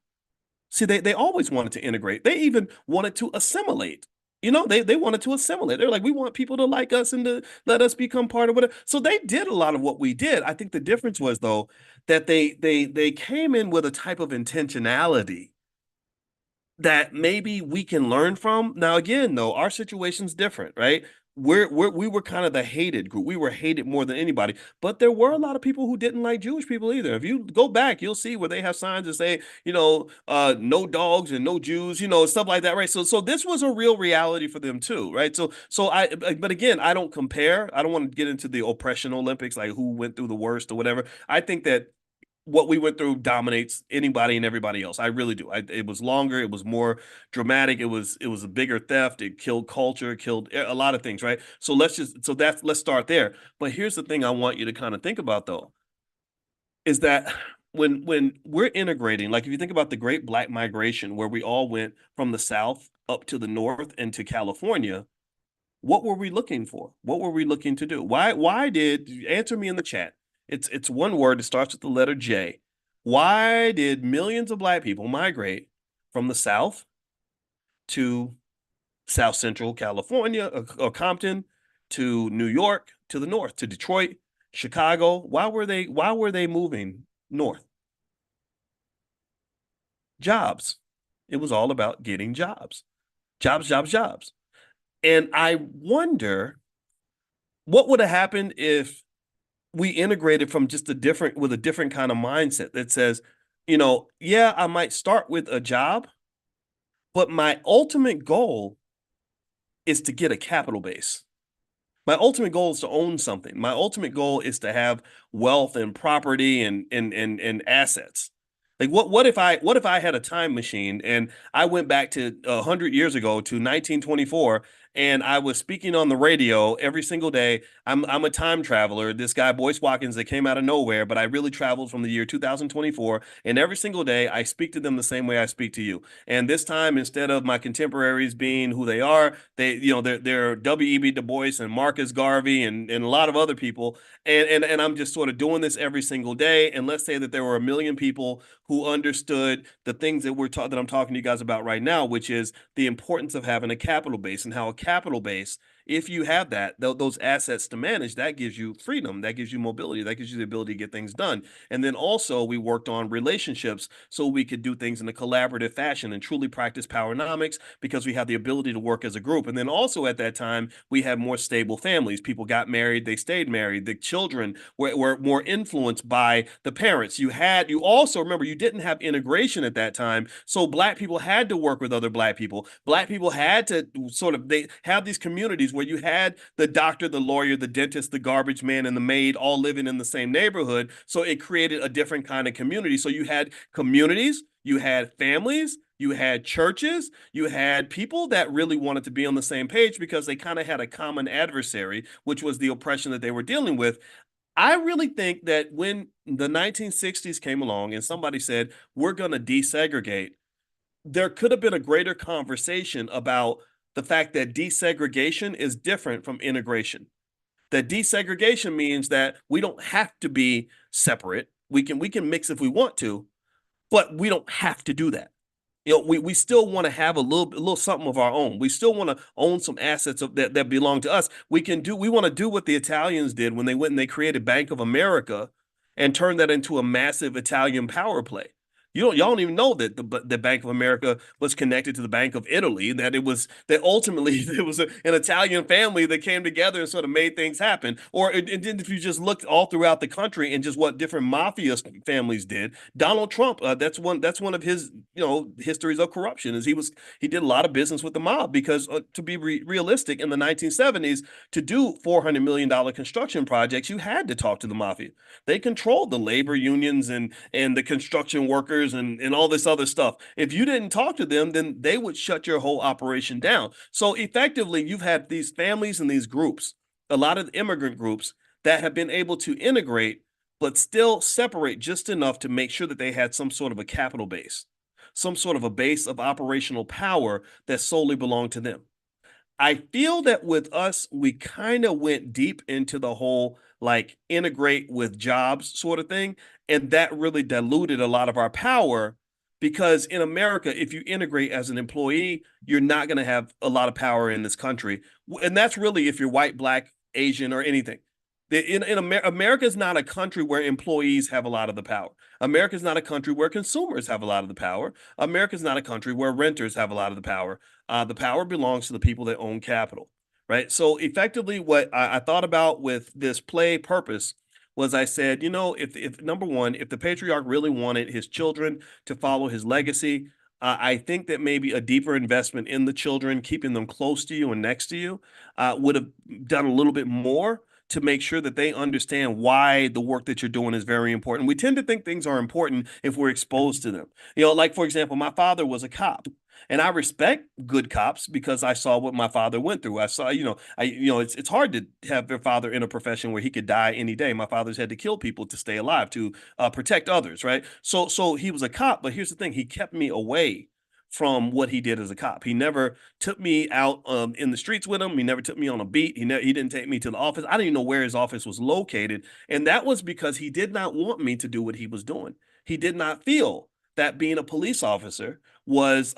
See, they always wanted to integrate. They even wanted to assimilate. They wanted to assimilate. They're like, we want people to like us and to let us become part of whatever. So they did a lot of what we did. I think the difference was though that they came in with a type of intentionality that maybe we can learn from. Now, again, though, our situation's different, right? We were kind of the hated group. We were hated more than anybody, but there were a lot of people who didn't like Jewish people either. If you go back, you'll see where they have signs that say, no dogs and no Jews, stuff like that, right? So this was a real reality for them too, right? But again, I don't compare. I don't want to get into the oppression Olympics, like who went through the worst or whatever. I think that what we went through dominates anybody and everybody else. I really do. It was longer. It was more dramatic. It was a bigger theft. It killed culture, killed a lot of things, right? Let's start there. But here's the thing I want you to kind of think about though, is that when we're integrating, like if you think about the Great Black Migration, where we all went from the South up to the North and to California, what were we looking for? What were we looking to do? Why did answer me in the chat? It's one word. It starts with the letter J. Why did millions of black people migrate from the South to South Central California or Compton to New York to the North to Detroit, Chicago? Why were they moving north? Jobs. It was all about getting jobs. Jobs, jobs, jobs. And I wonder what would have happened if we integrated from just with a different kind of mindset that says, yeah, I might start with a job, but my ultimate goal is to get a capital base. My ultimate goal is to own something. My ultimate goal is to have wealth and property and assets. Like what if I had a time machine and I went back to 100 years ago to 1924 and I was speaking on the radio every single day. I'm a time traveler. This guy Boyce Watkins that came out of nowhere, but I really traveled from the year 2024, and every single day I speak to them the same way I speak to you. And this time, instead of my contemporaries being who they are, they're W.E.B. Du Bois and Marcus Garvey and a lot of other people. And I'm just sort of doing this every single day. And let's say that there were a million people who understood the things that I'm talking to you guys about right now, which is the importance of having a capital base and how a capital base, if you have those assets to manage, that gives you freedom, that gives you mobility, that gives you the ability to get things done. And then also we worked on relationships so we could do things in a collaborative fashion and truly practice powernomics because we have the ability to work as a group. And then also at that time, we had more stable families. People got married, they stayed married. The children were more influenced by the parents. You also remember you didn't have integration at that time. So black people had to work with other black people. Black people had to they have these communities where you had the doctor, the lawyer, the dentist, the garbage man, and the maid all living in the same neighborhood. So it created a different kind of community. So you had communities, you had families, you had churches, you had people that really wanted to be on the same page because they kind of had a common adversary, which was the oppression that they were dealing with. I really think that when the 1960s came along and somebody said, we're going to desegregate, there could have been a greater conversation about the fact that desegregation is different from integration. That desegregation means that we don't have to be separate. We can mix if we want to, but we don't have to do that. We still want to have a little something of our own. We still want to own some assets that belong to us. We want to do what the Italians did when they went and they created Bank of America and turned that into a massive Italian power play. Y'all don't even know that the Bank of America was connected to the Bank of Italy. That ultimately it was an Italian family that came together and sort of made things happen. And then if you just looked all throughout the country and just what different mafia families did, Donald Trump, that's one of his histories of corruption is he did a lot of business with the mob because to be realistic in the 1970s to do $400 million construction projects you had to talk to the mafia. They controlled the labor unions and the construction workers and all this other stuff. If you didn't talk to them, then they would shut your whole operation down. So effectively, you've had these families and these groups, a lot of immigrant groups that have been able to integrate, but still separate just enough to make sure that they had some sort of a capital base, some sort of a base of operational power that solely belonged to them. I feel that with us, we kind of went deep into the whole like integrate with jobs sort of thing. And that really diluted a lot of our power because in America, if you integrate as an employee, you're not going to have a lot of power in this country. And that's really if you're white, black, Asian, or anything. America is not a country where employees have a lot of the power. America is not a country where consumers have a lot of the power. America is not a country where renters have a lot of the power. The power belongs to the people that own capital, right? So effectively, what I thought about with this play purpose was I said, if number one, if the patriarch really wanted his children to follow his legacy, I think that maybe a deeper investment in the children, keeping them close to you and next to you, would have done a little bit more to make sure that they understand why the work that you're doing is very important. We tend to think things are important if we're exposed to them. Like for example, my father was a cop. And I respect good cops because I saw what my father went through. I saw, it's hard to have your father in a profession where he could die any day. My father's had to kill people to stay alive to protect others, right? So he was a cop, but here's the thing: he kept me away from what he did as a cop. He never took me out in the streets with him. He never took me on a beat. He didn't take me to the office. I didn't even know where his office was located, and that was because he did not want me to do what he was doing. He did not feel that being a police officer was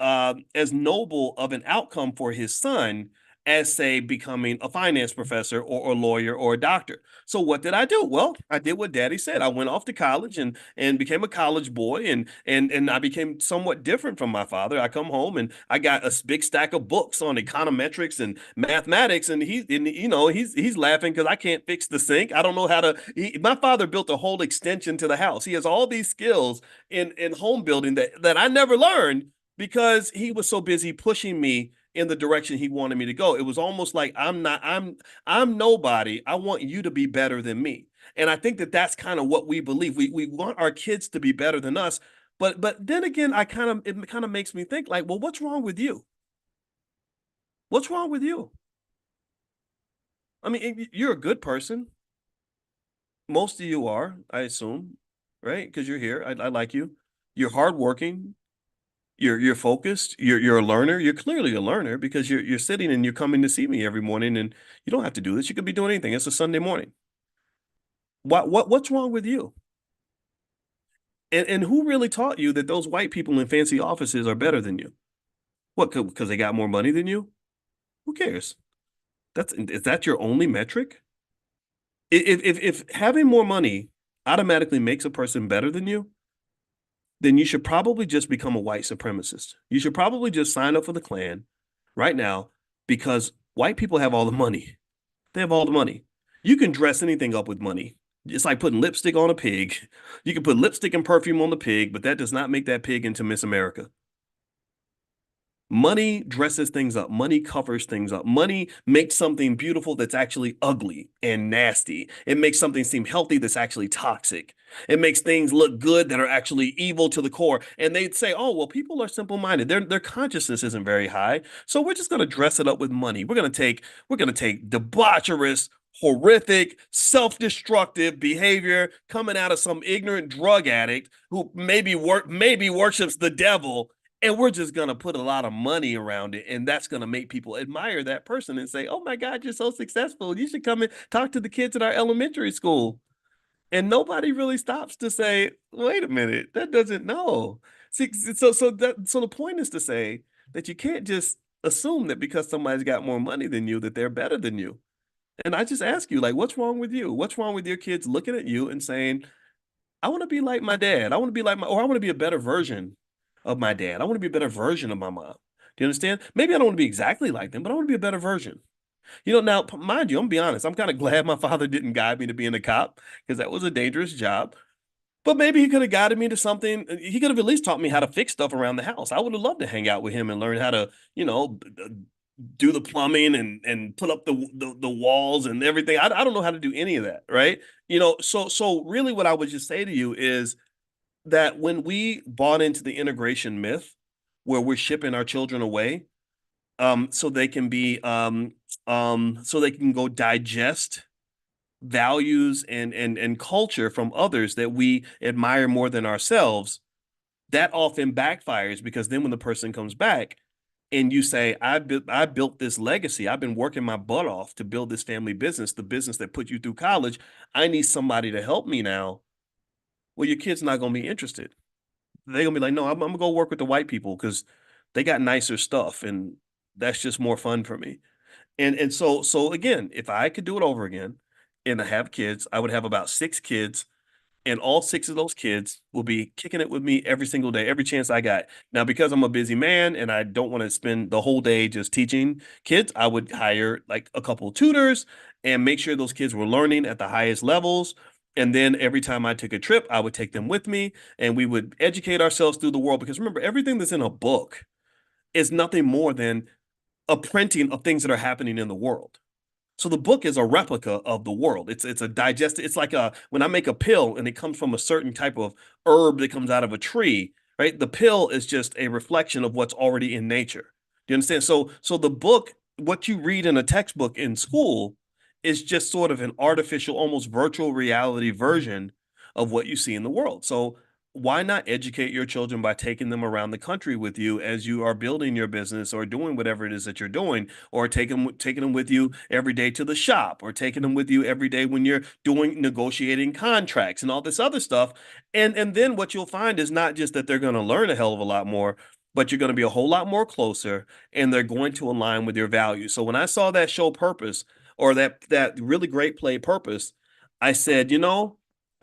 as noble of an outcome for his son as, say, becoming a finance professor or a lawyer or a doctor. So what did I do? Well, I did what Daddy said. I went off to college and became a college boy, and I became somewhat different from my father. I come home and I got a big stack of books on econometrics and mathematics, and he's laughing because I can't fix the sink. I don't know how to. My father built a whole extension to the house. He has all these skills in home building that I never learned because he was so busy pushing me in the direction he wanted me to go. It was almost like I'm nobody. I want you to be better than me. And I think that that's kind of what we believe. We want our kids to be better than us. But then again, it kind of makes me think like, well, what's wrong with you? What's wrong with you? I mean, you're a good person. Most of you are, I assume, right? Because you're here. I like you. You're hardworking. You're focused. You're a learner. You're clearly a learner because you're sitting and you're coming to see me every morning, and you don't have to do this. You could be doing anything. It's a Sunday morning. What's wrong with you? And who really taught you that those white people in fancy offices are better than you? What? Because they got more money than you? Who cares? Is that your only metric? If having more money automatically makes a person better than you, then you should probably just become a white supremacist. You should probably just sign up for the Klan right now because white people have all the money. They have all the money. You can dress anything up with money. It's like putting lipstick on a pig. You can put lipstick and perfume on the pig, but that does not make that pig into Miss America. Money dresses things up. Money covers things up. Money makes something beautiful that's actually ugly and nasty. It makes something seem healthy that's actually toxic. It makes things look good that are actually evil to the core. And they'd say, oh, well, people are simple-minded. Their consciousness isn't very high. So we're just going to dress it up with money. We're going to take debaucherous, horrific, self-destructive behavior coming out of some ignorant drug addict who maybe worships the devil, and we're just going to put a lot of money around it, and that's going to make people admire that person and say, oh my God, you're so successful, you should come and talk to the kids at our elementary school. And nobody really stops to say, wait a minute, that doesn't know. See, so the point is to say that you can't just assume that because somebody's got more money than you that they're better than you. And I just ask you, like, what's wrong with you? What's wrong with your kids looking at you and saying, I want to be like my dad. I want to be like or I want to be a better version of my dad. I want to be a better version of my mom. Do you understand? Maybe I don't want to be exactly like them, but I want to be a better version. Now, mind you, I'm gonna be honest. I'm kind of glad my father didn't guide me to being a cop because that was a dangerous job. But maybe he could have guided me to something. He could have at least taught me how to fix stuff around the house. I would have loved to hang out with him and learn how to, do the plumbing and put up the walls and everything. I don't know how to do any of that, right? So really, what I would just say to you is that when we bought into the integration myth, where we're shipping our children away, so they can be, so they can go digest values and culture from others that we admire more than ourselves, that often backfires because then when the person comes back and you say, I built this legacy, I've been working my butt off to build this family business, the business that put you through college, I need somebody to help me now. Well, your kid's not going to be interested. They're going to be like, no, I'm going to go work with the white people because they got nicer stuff and that's just more fun for me. And so again, if I could do it over again and I have kids, I would have about 6 kids, and all 6 of those kids will be kicking it with me every single day, every chance I got. Now, because I'm a busy man and I don't want to spend the whole day just teaching kids, I would hire like a couple of tutors and make sure those kids were learning at the highest levels. And then every time I took a trip, I would take them with me and we would educate ourselves through the world. Because remember, everything that's in a book is nothing more than a printing of things that are happening in the world. So the book is a replica of the world. It's a digest. It's like when I make a pill and it comes from a certain type of herb that comes out of a tree, right? The pill is just a reflection of what's already in nature. Do you understand? So the book, what you read in a textbook in school, is just sort of an artificial, almost virtual reality version of what you see in the world. So why not educate your children by taking them around the country with you as you are building your business or doing whatever it is that you're doing, or taking them with you every day to the shop, or taking them with you every day when you're doing negotiating contracts and all this other stuff. And then what you'll find is not just that they're going to learn a hell of a lot more, but you're going to be a whole lot more closer, and they're going to align with your values. So when I saw that show Purpose, or that really great play Purpose, I said,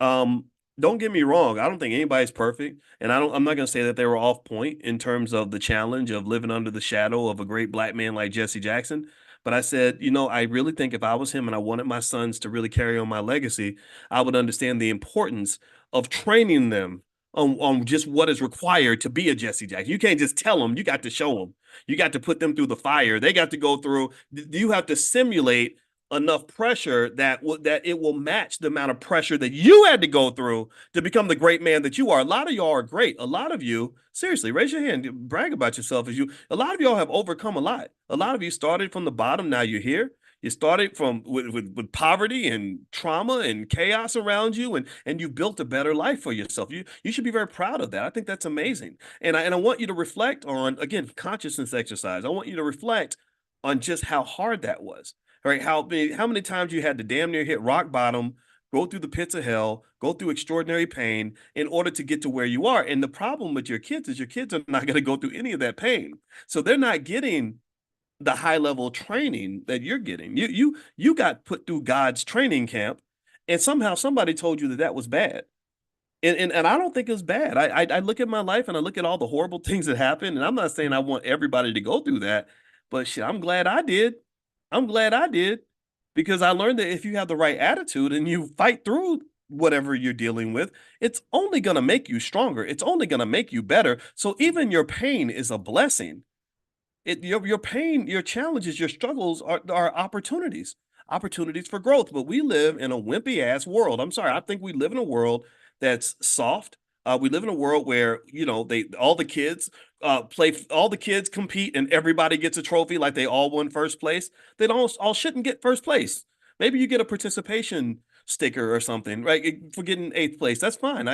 um, don't get me wrong. I don't think anybody's perfect, and I'm not going to say that they were off point in terms of the challenge of living under the shadow of a great black man like Jesse Jackson. But I said, I really think if I was him and I wanted my sons to really carry on my legacy, I would understand the importance of training them on just what is required to be a Jesse Jackson. You can't just tell them, you got to show them. You got to put them through the fire. They got to go through, you have to simulate enough pressure that it will match the amount of pressure that you had to go through to become the great man that you are. A lot of y'all are great. A lot of you, seriously, raise your hand, brag about yourself as you. A lot of y'all have overcome a lot. A lot of you started from the bottom. Now you're here. You started from with poverty and trauma and chaos around you, and you've built a better life for yourself. You should be very proud of that. I think that's amazing. And I want you to reflect on, again, consciousness exercise. I want you to reflect on just how hard that was. Right? How many times you had to damn near hit rock bottom, go through the pits of hell, go through extraordinary pain in order to get to where you are. And the problem with your kids is your kids are not going to go through any of that pain. So they're not getting the high level training that you're getting. You got put through God's training camp, and somehow somebody told you that that was bad. And I don't think it's bad. I look at my life and I look at all the horrible things that happened, and I'm not saying I want everybody to go through that, but shit, I'm glad I did. I'm glad I did, because I learned that if you have the right attitude and you fight through whatever you're dealing with, it's only going to make you stronger. It's only going to make you better. So even your pain is a blessing. Your pain, your challenges, your struggles are opportunities, opportunities for growth. But we live in a wimpy ass world. I'm sorry, I think we live in a world that's soft. We live in a world where they all the kids play, all the kids compete, and everybody gets a trophy like they all won first place. They don't all shouldn't get first place. Maybe you get a participation sticker or something, right? For getting eighth place, that's fine.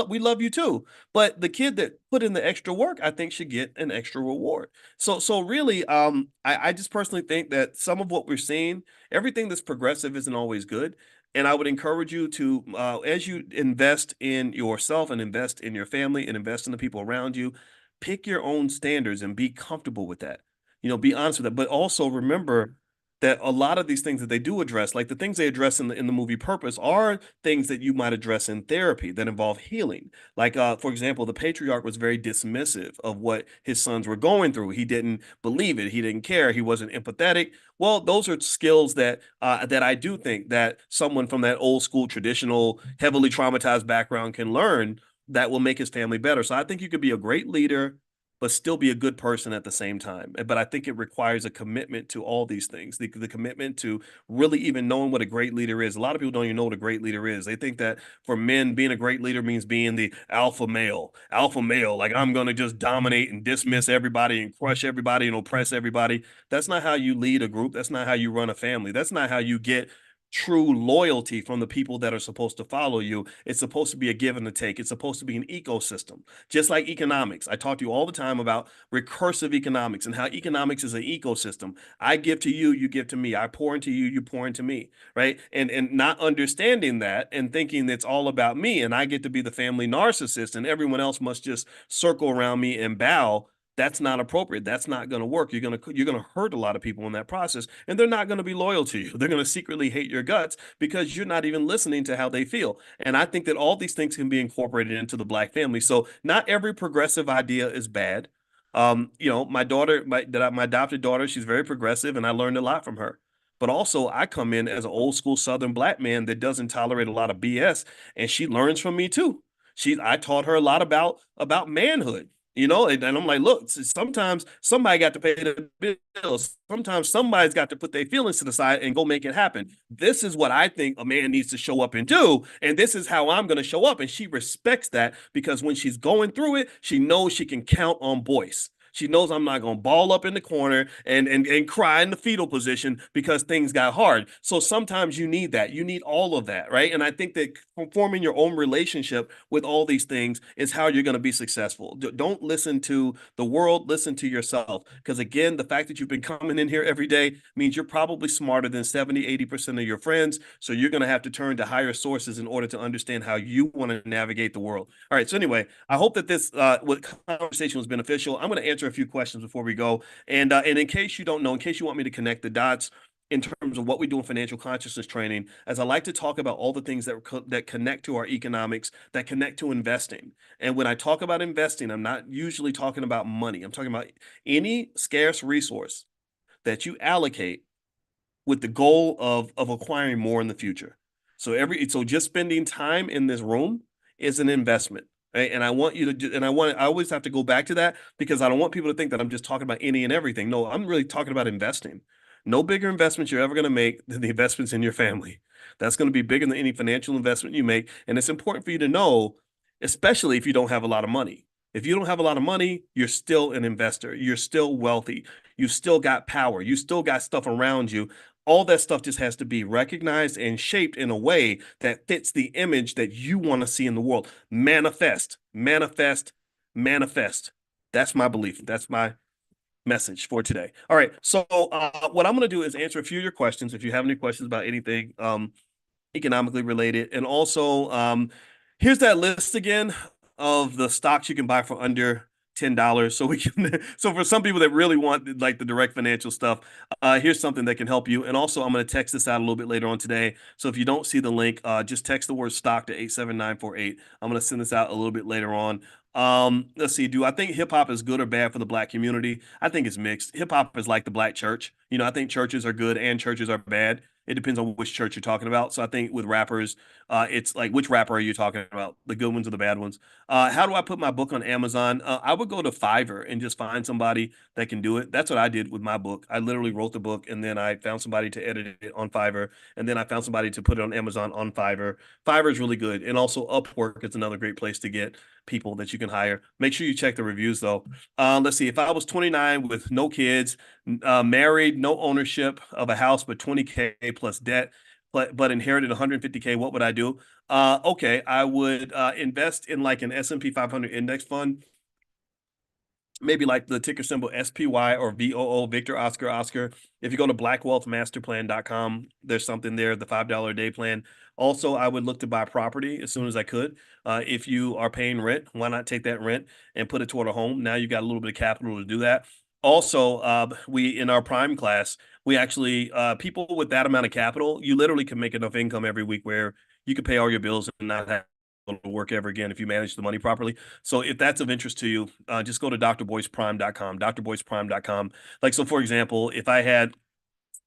We love you too. But the kid that put in the extra work, I think, should get an extra reward. So really, I just personally think that some of what we're seeing, everything that's progressive isn't always good. And I would encourage you to, as you invest in yourself and invest in your family and invest in the people around you, pick your own standards and be comfortable with that. Be honest with that. But also remember that a lot of these things that they do address, like the things they address in the movie Purpose, are things that you might address in therapy that involve healing. Like, for example, the patriarch was very dismissive of what his sons were going through. He didn't believe it. He didn't care. He wasn't empathetic. Well, those are skills that I do think that someone from that old school, traditional, heavily traumatized background can learn that will make his family better. So I think you could be a great leader, but still be a good person at the same time. But I think it requires a commitment to all these things, the commitment to really even knowing what a great leader is. A lot of people don't even know what a great leader is. They think that for men, being a great leader means being the alpha male, like I'm going to just dominate and dismiss everybody and crush everybody and oppress everybody. That's not how you lead a group. That's not how you run a family. That's not how you get true loyalty from the people that are supposed to follow you. It's supposed to be a give and a take. It's supposed to be an ecosystem, just like economics. I talk to you all the time about recursive economics and how economics is an ecosystem. I give to you, you give to me. I pour into you, you pour into me, right? And not understanding that and thinking it's all about me and I get to be the family narcissist and everyone else must just circle around me and bow. That's not appropriate. That's not going to work. You're going to hurt a lot of people in that process, and they're not going to be loyal to you. They're going to secretly hate your guts because you're not even listening to how they feel. And I think that all these things can be incorporated into the black family. So not every progressive idea is bad. My daughter, my adopted daughter, she's very progressive, and I learned a lot from her. But also, I come in as an old school Southern black man that doesn't tolerate a lot of BS, and she learns from me too. I taught her a lot about manhood. And I'm like, look, sometimes somebody got to pay the bills. Sometimes somebody's got to put their feelings to the side and go make it happen. This is what I think a man needs to show up and do. And this is how I'm going to show up. And she respects that because when she's going through it, she knows she can count on Boyce. She knows I'm not going to ball up in the corner and cry in the fetal position because things got hard. So sometimes you need that. You need all of that, right? And I think that forming your own relationship with all these things is how you're going to be successful. Don't listen to the world, listen to yourself. Because again, the fact that you've been coming in here every day means you're probably smarter than 70, 80% of your friends. So you're going to have to turn to higher sources in order to understand how you want to navigate the world. All right. So anyway, I hope that this conversation was beneficial. I'm going to answer a few questions before we go. And in case you don't know, in case you want me to connect the dots, in terms of what we do in financial consciousness training, as I like to talk about all the things that connect to our economics, that connect to investing. And when I talk about investing, I'm not usually talking about money. I'm talking about any scarce resource that you allocate with the goal of acquiring more in the future. So just spending time in this room is an investment. Right? And I want you to do, and I always have to go back to that because I don't want people to think that I'm just talking about any and everything. No, I'm really talking about investing. No bigger investments you're ever going to make than the investments in your family. That's going to be bigger than any financial investment you make. And it's important for you to know, especially if you don't have a lot of money. If you don't have a lot of money, you're still an investor. You're still wealthy. You still got power. You still got stuff around you. All that stuff just has to be recognized and shaped in a way that fits the image that you want to see in the world. Manifest, manifest, manifest. That's my belief. That's my message for today. All right. So what I'm going to do is answer a few of your questions. If you have any questions about anything economically related, and also here's that list again of the stocks you can buy for under $10. So we can so for some people that really want like the direct financial stuff, here's something that can help you. And also I'm going to text this out a little bit later on today. So if you don't see the link, just text the word stock to 87948. I'm going to send this out a little bit later on. Let's see. Do I think hip hop is good or bad for the black community? I think it's mixed. Hip hop is like the black church. You know, I think churches are good and churches are bad. It depends on which church you're talking about. So I think with rappers, it's like, which rapper are you talking about? The good ones or the bad ones? How do I put my book on Amazon? I would go to Fiverr and just find somebody that can do it. That's what I did with my book. I literally wrote the book and then I found somebody to edit it on Fiverr. And then I found somebody to put it on Amazon on Fiverr. Fiverr is really good. And also Upwork is another great place to get people that you can hire. Make sure you check the reviews though. Let's see. If I was 29 with no kids, married, no ownership of a house, but 20K plus debt, but inherited 150K, what would I do? Okay, I would invest in like an S&P 500 index fund, maybe like the ticker symbol SPY or VOO, Victor Oscar Oscar. If you go to blackwealthmasterplan.com, there's something there, the $5 a day plan. Also, I would look to buy property as soon as I could. If you are paying rent, why not take that rent and put it toward a home? Now you got a little bit of capital to do that. Also, we in our prime class, we actually people with that amount of capital, you literally can make enough income every week where you can pay all your bills and not have to work ever again if you manage the money properly. So if that's of interest to you, just go to drboyceprime.com, drboyceprime.com. Like, so for example, if I had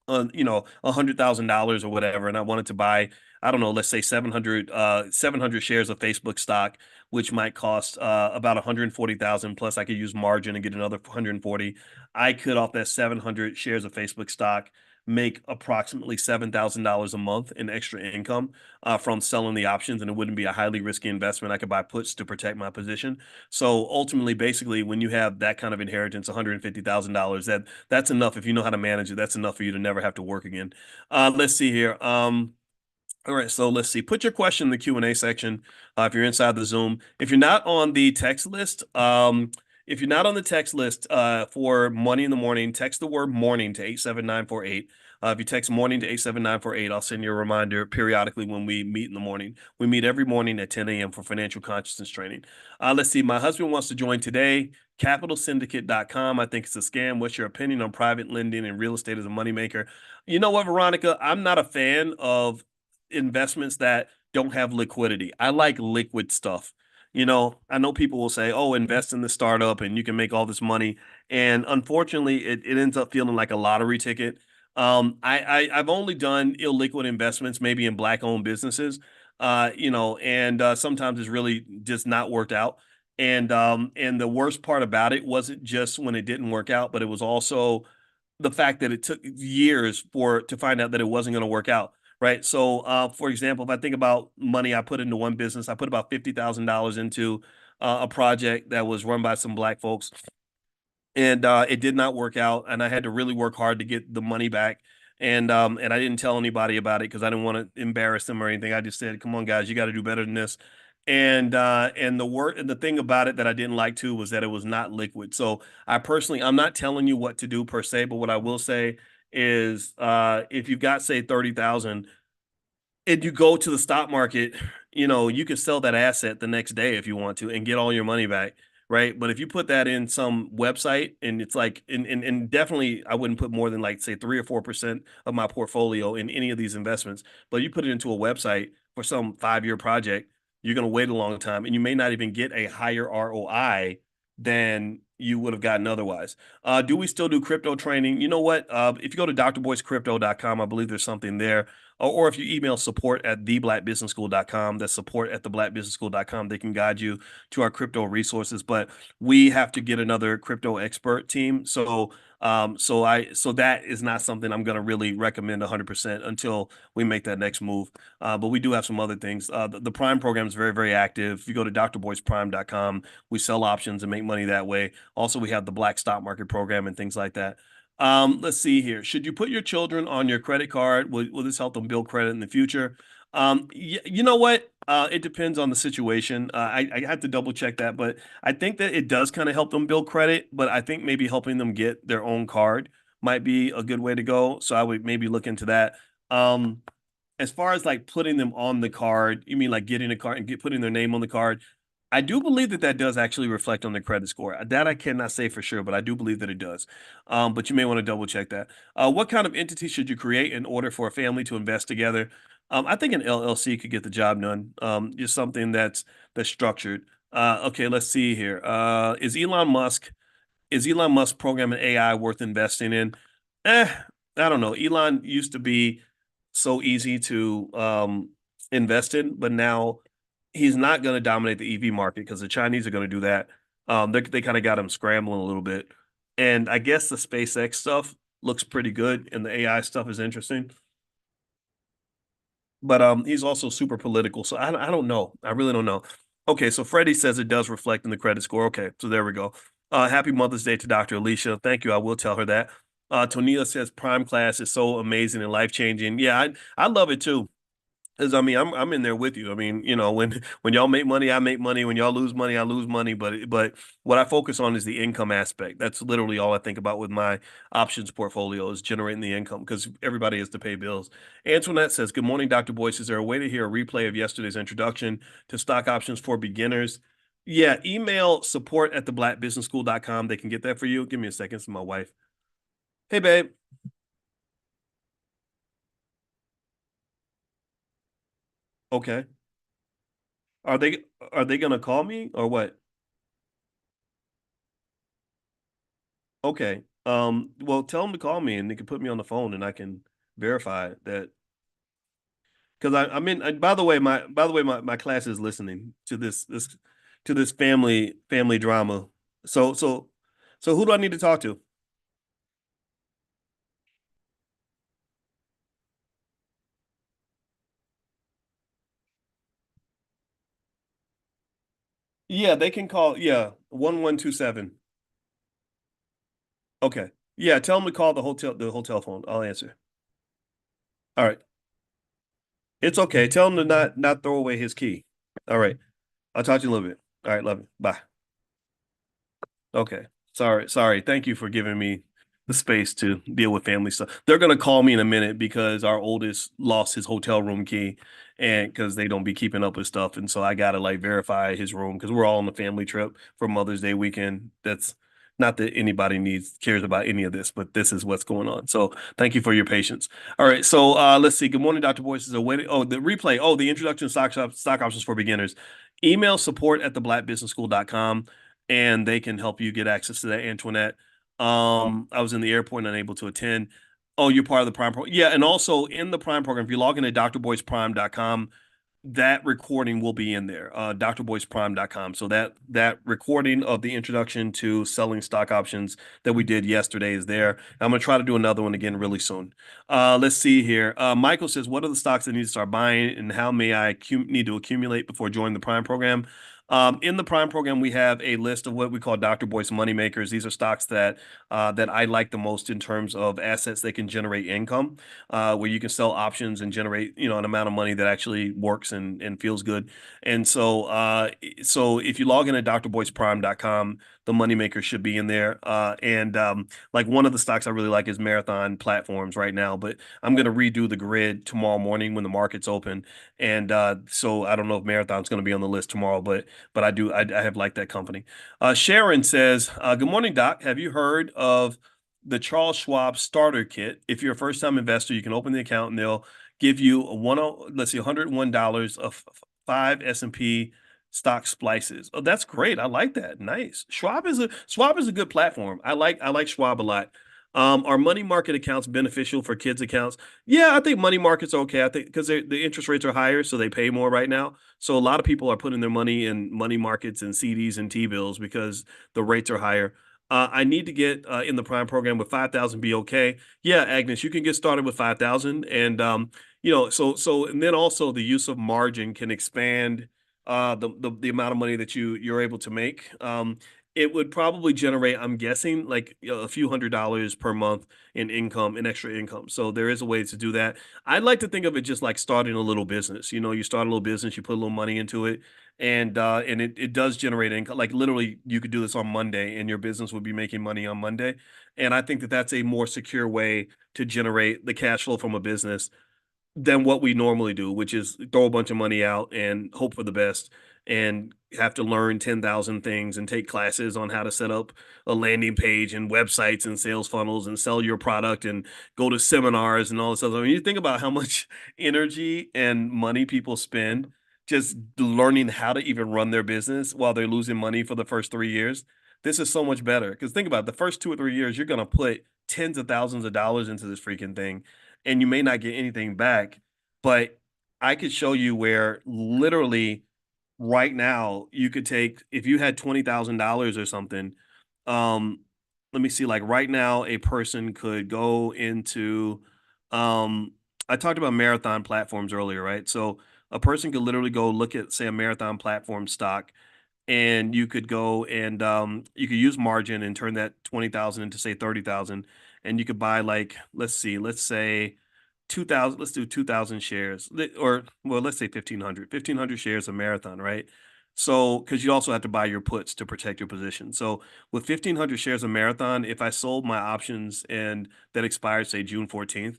$100,000 or whatever, and I wanted to buy, I don't know, let's say 700 shares of Facebook stock, which might cost about 140,000 plus I could use margin and get another 140. I could, off that 700 shares of Facebook stock, make approximately $7,000 a month in extra income from selling the options, and it wouldn't be a highly risky investment. I could buy puts to protect my position. So ultimately, basically, when you have that kind of inheritance, $150,000, that's enough. If you know how to manage it, that's enough for you to never have to work again. Let's see here. All right, so let's see. Put your question in the Q&A section if you're inside the Zoom. If you're not on the text list, for Money in the Morning, text the word morning to 87948. If you text morning to 87948, I'll send you a reminder periodically when we meet in the morning. We meet every morning at 10 a.m. for financial consciousness training. Let's see. My husband wants to join today. CapitalSyndicate.com. I think it's a scam. What's your opinion on private lending and real estate as a moneymaker? You know what, Veronica? I'm not a fan of investments that don't have liquidity. I like liquid stuff. You know, I know people will say, oh, invest in the startup and you can make all this money. And unfortunately, it ends up feeling like a lottery ticket. I've only done illiquid investments, maybe in black owned businesses, and sometimes it's really just not worked out. And the worst part about it wasn't just when it didn't work out, but it was also the fact that it took years to find out that it wasn't going to work out. Right. So, for example, if I think about money I put into one business, I put about $50,000 into a project that was run by some black folks. and it did not work out, and I had to really work hard to get the money back. And I didn't tell anybody about it because I didn't want to embarrass them or anything. I just said, "Come on, guys, you got to do better than this." And the thing about it that I didn't like too was that it was not liquid. So I'm not telling you what to do per se, but what I will say is, if you've got say 30,000 and you go to the stock market, you can sell that asset the next day if you want to and get all your money back, right? But if you put that in some website and it's like, and definitely I wouldn't put more than like say 3 or 4% of my portfolio in any of these investments, but you put it into a website for some 5 year project, you're going to wait a long time and you may not even get a higher ROI than you would have gotten otherwise. Do we still do crypto training? You know what? If you go to drboycrypto.com, I believe there's something there, or if you email support at theblackbusinessschool.com, that's support at theblackbusinessschool.com, they can guide you to our crypto resources. But we have to get another crypto expert team. So that is not something I'm going to really recommend 100% until we make that next move. But we do have some other things. The Prime program is very, very active. If you go to drboyceprime.com, we sell options and make money that way. Also, we have the Black Stock Market program and things like that. Let's see here. Should you put your children on your credit card? Will this help them build credit in the future? You know what? It depends on the situation. I have to double check that, but I think that it does kind of help them build credit. But I think maybe helping them get their own card might be a good way to go. So I would maybe look into that. Um, as far as like putting them on the card, you mean like getting a card and putting their name on the card? I do believe that that does actually reflect on the credit score. That I cannot say for sure, but I do believe that it does. But you may want to double check that. What kind of entity should you create in order for a family to invest together? I think an LLC could get the job done. Just something that's structured. Okay, let's see here. Is Elon Musk programming AI worth investing in? Eh, I don't know. Elon used to be so easy to invest in, but now he's not going to dominate the EV market because the Chinese are going to do that. They kind of got him scrambling a little bit. And I guess the SpaceX stuff looks pretty good and the AI stuff is interesting. But he's also super political. So I don't know. I really don't know. Okay, so Freddie says it does reflect in the credit score. Okay, so there we go. Happy Mother's Day to Dr. Alicia. Thank you. I will tell her that. Tonila says Prime Class is so amazing and life changing. Yeah, I love it too. Because I mean, I'm in there with you. I mean, when y'all make money, I make money. When y'all lose money, I lose money. But what I focus on is the income aspect. That's literally all I think about with my options portfolio is generating the income because everybody has to pay bills. Antoinette says, "Good morning, Dr. Boyce. Is there a way to hear a replay of yesterday's introduction to stock options for beginners?" Yeah, email support at theblackbusinessschool.com. They can get that for you. Give me a second. It's my wife. Hey, babe. Okay. Are they are they gonna call me or what? Okay. Well, tell them to call me and they can put me on the phone and I can verify that because I'm in. By the way, my class is listening to this family drama. So so so who do I need to talk to? Yeah, they can call. Yeah, 1127. Okay. Yeah, tell them to call the hotel phone. I'll answer. All right. It's okay. Tell him to not throw away his key. All right. I'll talk to you in a little bit. All right, love you. Bye. Okay. Sorry. Thank you for giving me the space to deal with family stuff. They're gonna call me in a minute because our oldest lost his hotel room key and because they don't be keeping up with stuff. And so I gotta like verify his room because we're all on the family trip for Mother's Day weekend. That's not that anybody cares about any of this, but this is what's going on. So thank you for your patience. All right. So let's see. Good morning, Dr. Boyce. Is a way oh, the replay. Oh, the introduction to stock options for beginners. Email support at theblackbusinessschool.com and they can help you get access to that, Antoinette. I was in the airport and unable to attend. Oh, you're part of the Prime program. Yeah, and also in the Prime program, if you log in at drboyceprime.com, that recording will be in there, drboyceprime.com. So that recording of the introduction to selling stock options that we did yesterday is there. I'm going to try to do another one again really soon. Let's see here. Michael says, what are the stocks I need to start buying and how may I need to accumulate before joining the Prime program? In the Prime program, we have a list of what we call Dr. Boyce money makers. These are stocks that I like the most in terms of assets that can generate income, where you can sell options and generate, an amount of money that actually works and feels good. And so if you log in at drboyceprime.com, the moneymaker should be in there. And like one of the stocks I really like is Marathon Platforms right now, but I'm going to redo the grid tomorrow morning when the market's open. And so I don't know if Marathon's going to be on the list tomorrow, but I have liked that company. Sharon says, "Good morning, Doc. Have you heard of the Charles Schwab Starter Kit? If you're a first-time investor, you can open the account and they'll give you let's see, $101 of five S&P stock splices. Oh, that's great. I like that. Nice. Schwab is a good platform. I like Schwab a lot. Are money market accounts beneficial for kids accounts? Yeah, I think money markets are okay. I think because the interest rates are higher, so they pay more right now. So a lot of people are putting their money in money markets and CDs and T-bills because the rates are higher. I need to get in the Prime program with 5,000 be okay. Yeah, Agnes, you can get started with 5,000, and and then also the use of margin can expand the amount of money that you're able to make. It would probably generate, I'm guessing, like a few $100s per month in extra income. So there is a way to do that. I'd like to think of it just like starting a little business. You start a little business, you put a little money into it, and it does generate income. Like literally, you could do this on Monday, and your business would be making money on Monday. And I think that that's a more secure way to generate the cash flow from a business than what we normally do, which is throw a bunch of money out and hope for the best and have to learn 10,000 things and take classes on how to set up a landing page and websites and sales funnels and sell your product and go to seminars and all this other. I mean, you think about how much energy and money people spend just learning how to even run their business while they're losing money for the first 3 years. This is so much better because think about it, the first 2 or 3 years, you're going to put tens of thousands of dollars into this freaking thing and you may not get anything back. But I could show you where literally right now you could take if you had $20,000 or something. Um, Let me see, like right now, a person could go into I talked about marathon platforms earlier, right? So a person could literally go look at, say, a marathon platform stock, and you could go and you could use margin and turn that 20,000 into say 30,000, and you could buy like let's say 2,000. Let's do 2,000 shares, or well, let's say 1,500 shares of Marathon, right? So because you also have to buy your puts to protect your position. So with 1,500 shares of Marathon, if I sold my options and that expired say June 14th,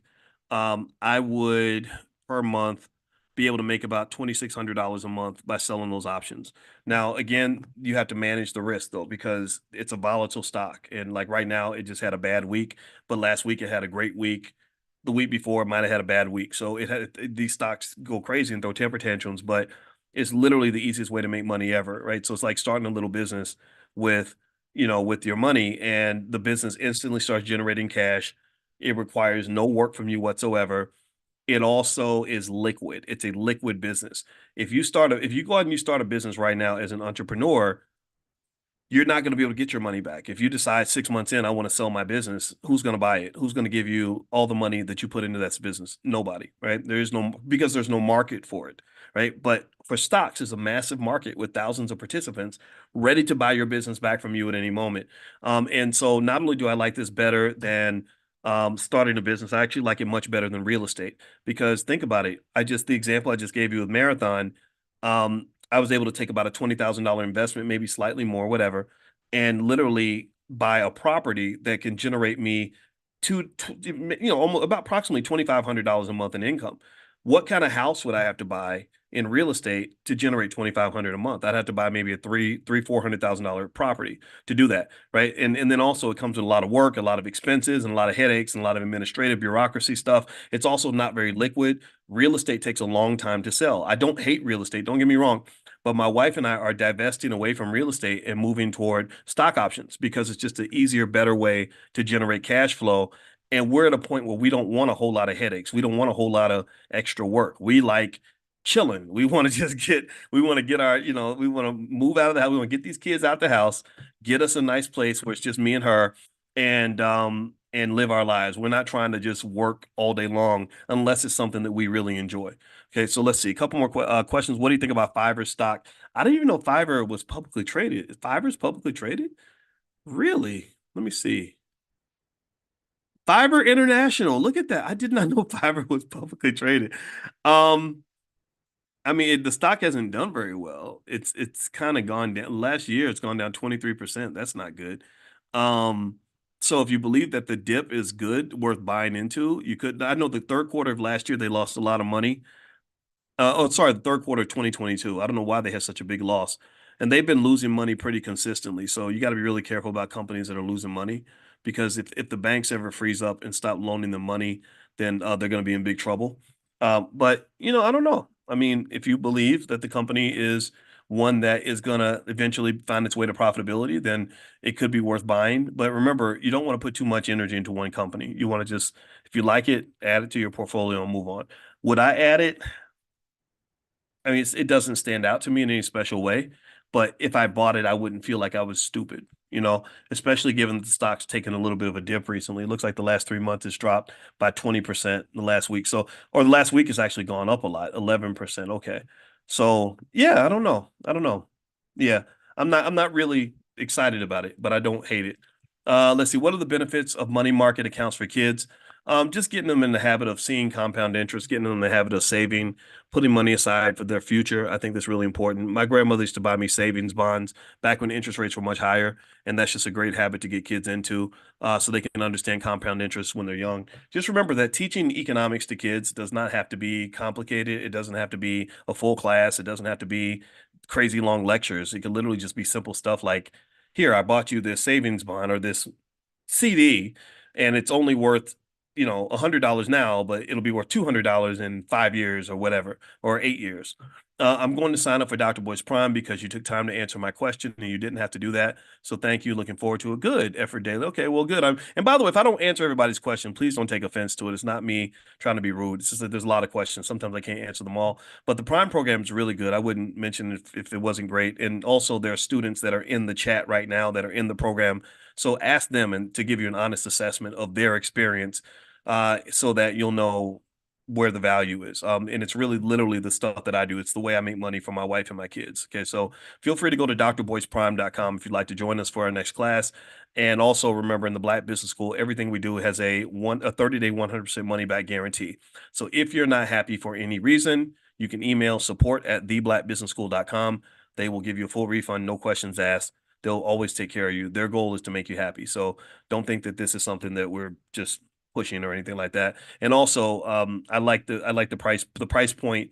I would per month be able to make about $2,600 a month by selling those options. Now, again, you have to manage the risk though, because it's a volatile stock. And like right now, it just had a bad week, but last week it had a great week. The week before it might have had a bad week. So these stocks go crazy and throw temper tantrums, but it's literally the easiest way to make money ever, right? So it's like starting a little business with, with your money, and the business instantly starts generating cash. It requires no work from you whatsoever. It also is liquid. It's a liquid business. If you go out and you start a business right now as an entrepreneur, you're not going to be able to get your money back. If you decide 6 months in, I want to sell my business, who's going to buy it? Who's going to give you all the money that you put into that business? Nobody, right? Because there's no market for it, right? But for stocks, it's a massive market with thousands of participants ready to buy your business back from you at any moment. And so not only do I like this better than starting a business, I actually like it much better than real estate because think about it. The example I just gave you with Marathon, I was able to take about a $20,000 investment, maybe slightly more, whatever, and literally buy a property that can generate me almost about approximately $2,500 a month in income. What kind of house would I have to buy in real estate to generate 2,500 a month? I'd have to buy maybe a $400,000 property to do that, right? And then also it comes with a lot of work, a lot of expenses, and a lot of headaches, and a lot of administrative bureaucracy stuff. It's also not very liquid. Real estate takes a long time to sell. I don't hate real estate, don't get me wrong, but my wife and I are divesting away from real estate and moving toward stock options because it's just an easier, better way to generate cash flow. And we're at a point where we don't want a whole lot of headaches. We don't want a whole lot of extra work. We like chilling. We want to we want to get we want to move out of the house. We want to get these kids out the house, get us a nice place where it's just me and her, and live our lives. We're not trying to just work all day long unless it's something that we really enjoy. Okay, so let's see. A couple more questions. What do you think about Fiverr stock? I didn't even know Fiverr was publicly traded. Fiverr's publicly traded? Really? Let me see. Fiverr International. Look at that. I did not know Fiverr was publicly traded. Um, I mean, the stock hasn't done very well. It's kind of gone down. Last year, it's gone down 23%. That's not good. Um, so if you believe that the dip is good, worth buying into, you could. I know the third quarter of last year they lost a lot of money. Sorry, the third quarter of 2022. I don't know why they had such a big loss. And they've been losing money pretty consistently. So you got to be really careful about companies that are losing money because if the banks ever freeze up and stop loaning them money, then they're going to be in big trouble. But, I don't know. I mean, if you believe that the company is one that is going to eventually find its way to profitability, then it could be worth buying. But remember, you don't want to put too much energy into one company. You want to just, if you like it, add it to your portfolio and move on. Would I add it? I mean, it doesn't stand out to me in any special way, but if I bought it, I wouldn't feel like I was stupid, especially given that the stock's taken a little bit of a dip recently. It looks like the last 3 months has dropped by 20% in the last week. So, or the last week has actually gone up a lot, 11%. Okay. So, yeah, I don't know. I don't know. Yeah, I'm not really excited about it, but I don't hate it. Let's see. What are the benefits of money market accounts for kids? Just getting them in the habit of seeing compound interest, getting them in the habit of saving, putting money aside for their future. I think that's really important. My grandmother used to buy me savings bonds back when interest rates were much higher, and that's just a great habit to get kids into, so they can understand compound interest when they're young. Just remember that teaching economics to kids does not have to be complicated. It doesn't have to be a full class. It doesn't have to be crazy long lectures. It could literally just be simple stuff like, here, I bought you this savings bond or this CD, and it's only worth, $100 now, but it'll be worth $200 in 5 years or whatever, or 8 years. I'm going to sign up for Dr. Boyce Prime because you took time to answer my question and you didn't have to do that. So thank you. Looking forward to a good effort daily. Okay, well, good. And by the way, if I don't answer everybody's question, please don't take offense to it. It's not me trying to be rude. It's just that there's a lot of questions. Sometimes I can't answer them all. But the Prime program is really good. I wouldn't mention if it wasn't great. And also, there are students that are in the chat right now that are in the program. So ask them and to give you an honest assessment of their experience, so that you'll know where the value is. And it's really literally the stuff that I do. It's the way I make money for my wife and my kids. Okay. So feel free to go to drboyceprime.com if you'd like to join us for our next class. And also remember, in the Black Business School, everything we do has a 30-day 100% money back guarantee. So if you're not happy for any reason, you can email support@theblackbusinessschool.com. They will give you a full refund, no questions asked. They'll always take care of you. Their goal is to make you happy. So don't think that this is something that we're just pushing or anything like that. And also, I like the price point.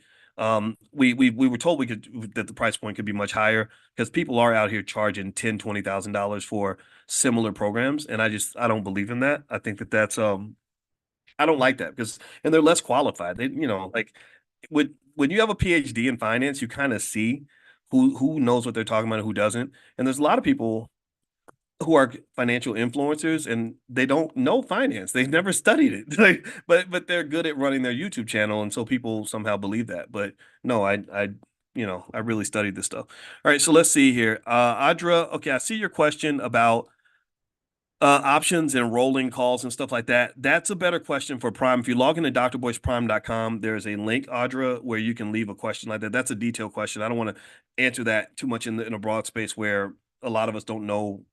We were told that the price point could be much higher because people are out here charging $10,000, $20,000 for similar programs, and I don't believe in that. I think that that's I don't like that because and they're less qualified. They like when you have a PhD in finance, you kind of see who knows what they're talking about and who doesn't. And there's a lot of people who are financial influencers and they don't know finance. They've never studied it. Like, but they're good at running their YouTube channel, and so people somehow believe that. But no, I really studied this stuff. All right, so let's see here. Audra, okay, I see your question about options and rolling calls and stuff like that. That's a better question for Prime. If you log into drboyceprime.com, there's a link, Audra, where you can leave a question like that. That's a detailed question. I don't want to answer that too much in a broad space where a lot of us don't know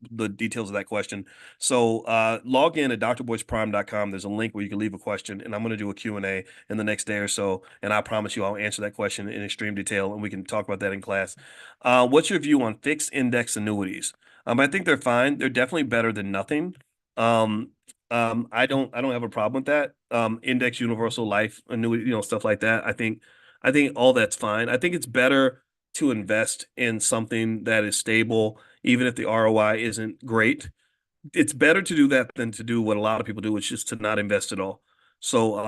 the details of that question. So log in at drboyceprime.com. There's a link where you can leave a question, and I'm going to do a Q&A in the next day or so, and I promise you I'll answer that question in extreme detail, and we can talk about that in class. What's your view on fixed index annuities? I think they're fine. They're definitely better than nothing. Um, I don't have a problem with that. Index universal life annuity, stuff like that. I think all that's fine. I think it's better to invest in something that is stable, even if the ROI isn't great. It's better to do that than to do what a lot of people do, which is to not invest at all. So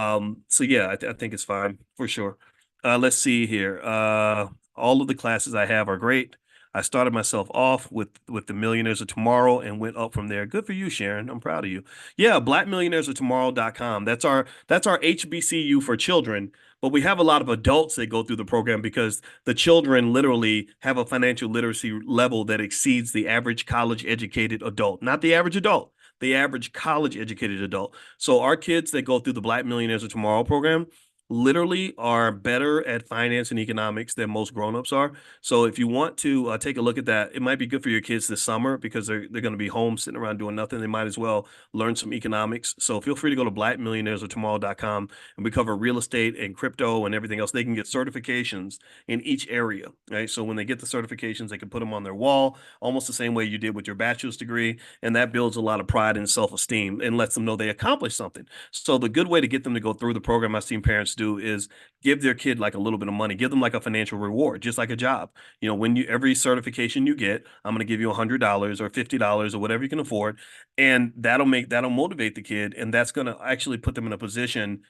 yeah, I think it's fine for sure. Let's see here. All of the classes I have are great. I started myself off with the Millionaires of Tomorrow and went up from there. Good for you, Sharon. I'm proud of you. Yeah, blackmillionairesoftomorrow.com. That's our HBCU for children, but we have a lot of adults that go through the program because the children literally have a financial literacy level that exceeds the average college educated adult, not the average adult, the average college educated adult. So our kids that go through the Black Millionaires of Tomorrow program, literally are better at finance and economics than most grown-ups are. So if you want to take a look at that, it might be good for your kids this summer because they're going to be home sitting around doing nothing. They might as well learn some economics. So feel free to go to blackmillionairesoftomorrow.com, and we cover real estate and crypto and everything else. They can get certifications in each area, right? So when they get the certifications, they can put them on their wall, almost the same way you did with your bachelor's degree, and that builds a lot of pride and self-esteem and lets them know they accomplished something. So the good way to get them to go through the program I've seen parents do is give their kid like a little bit of money, give them like a financial reward, just like a job. When you every certification you get, I'm going to give you $100 or $50 or whatever you can afford, and that'll motivate the kid, and that's going to actually put them in a position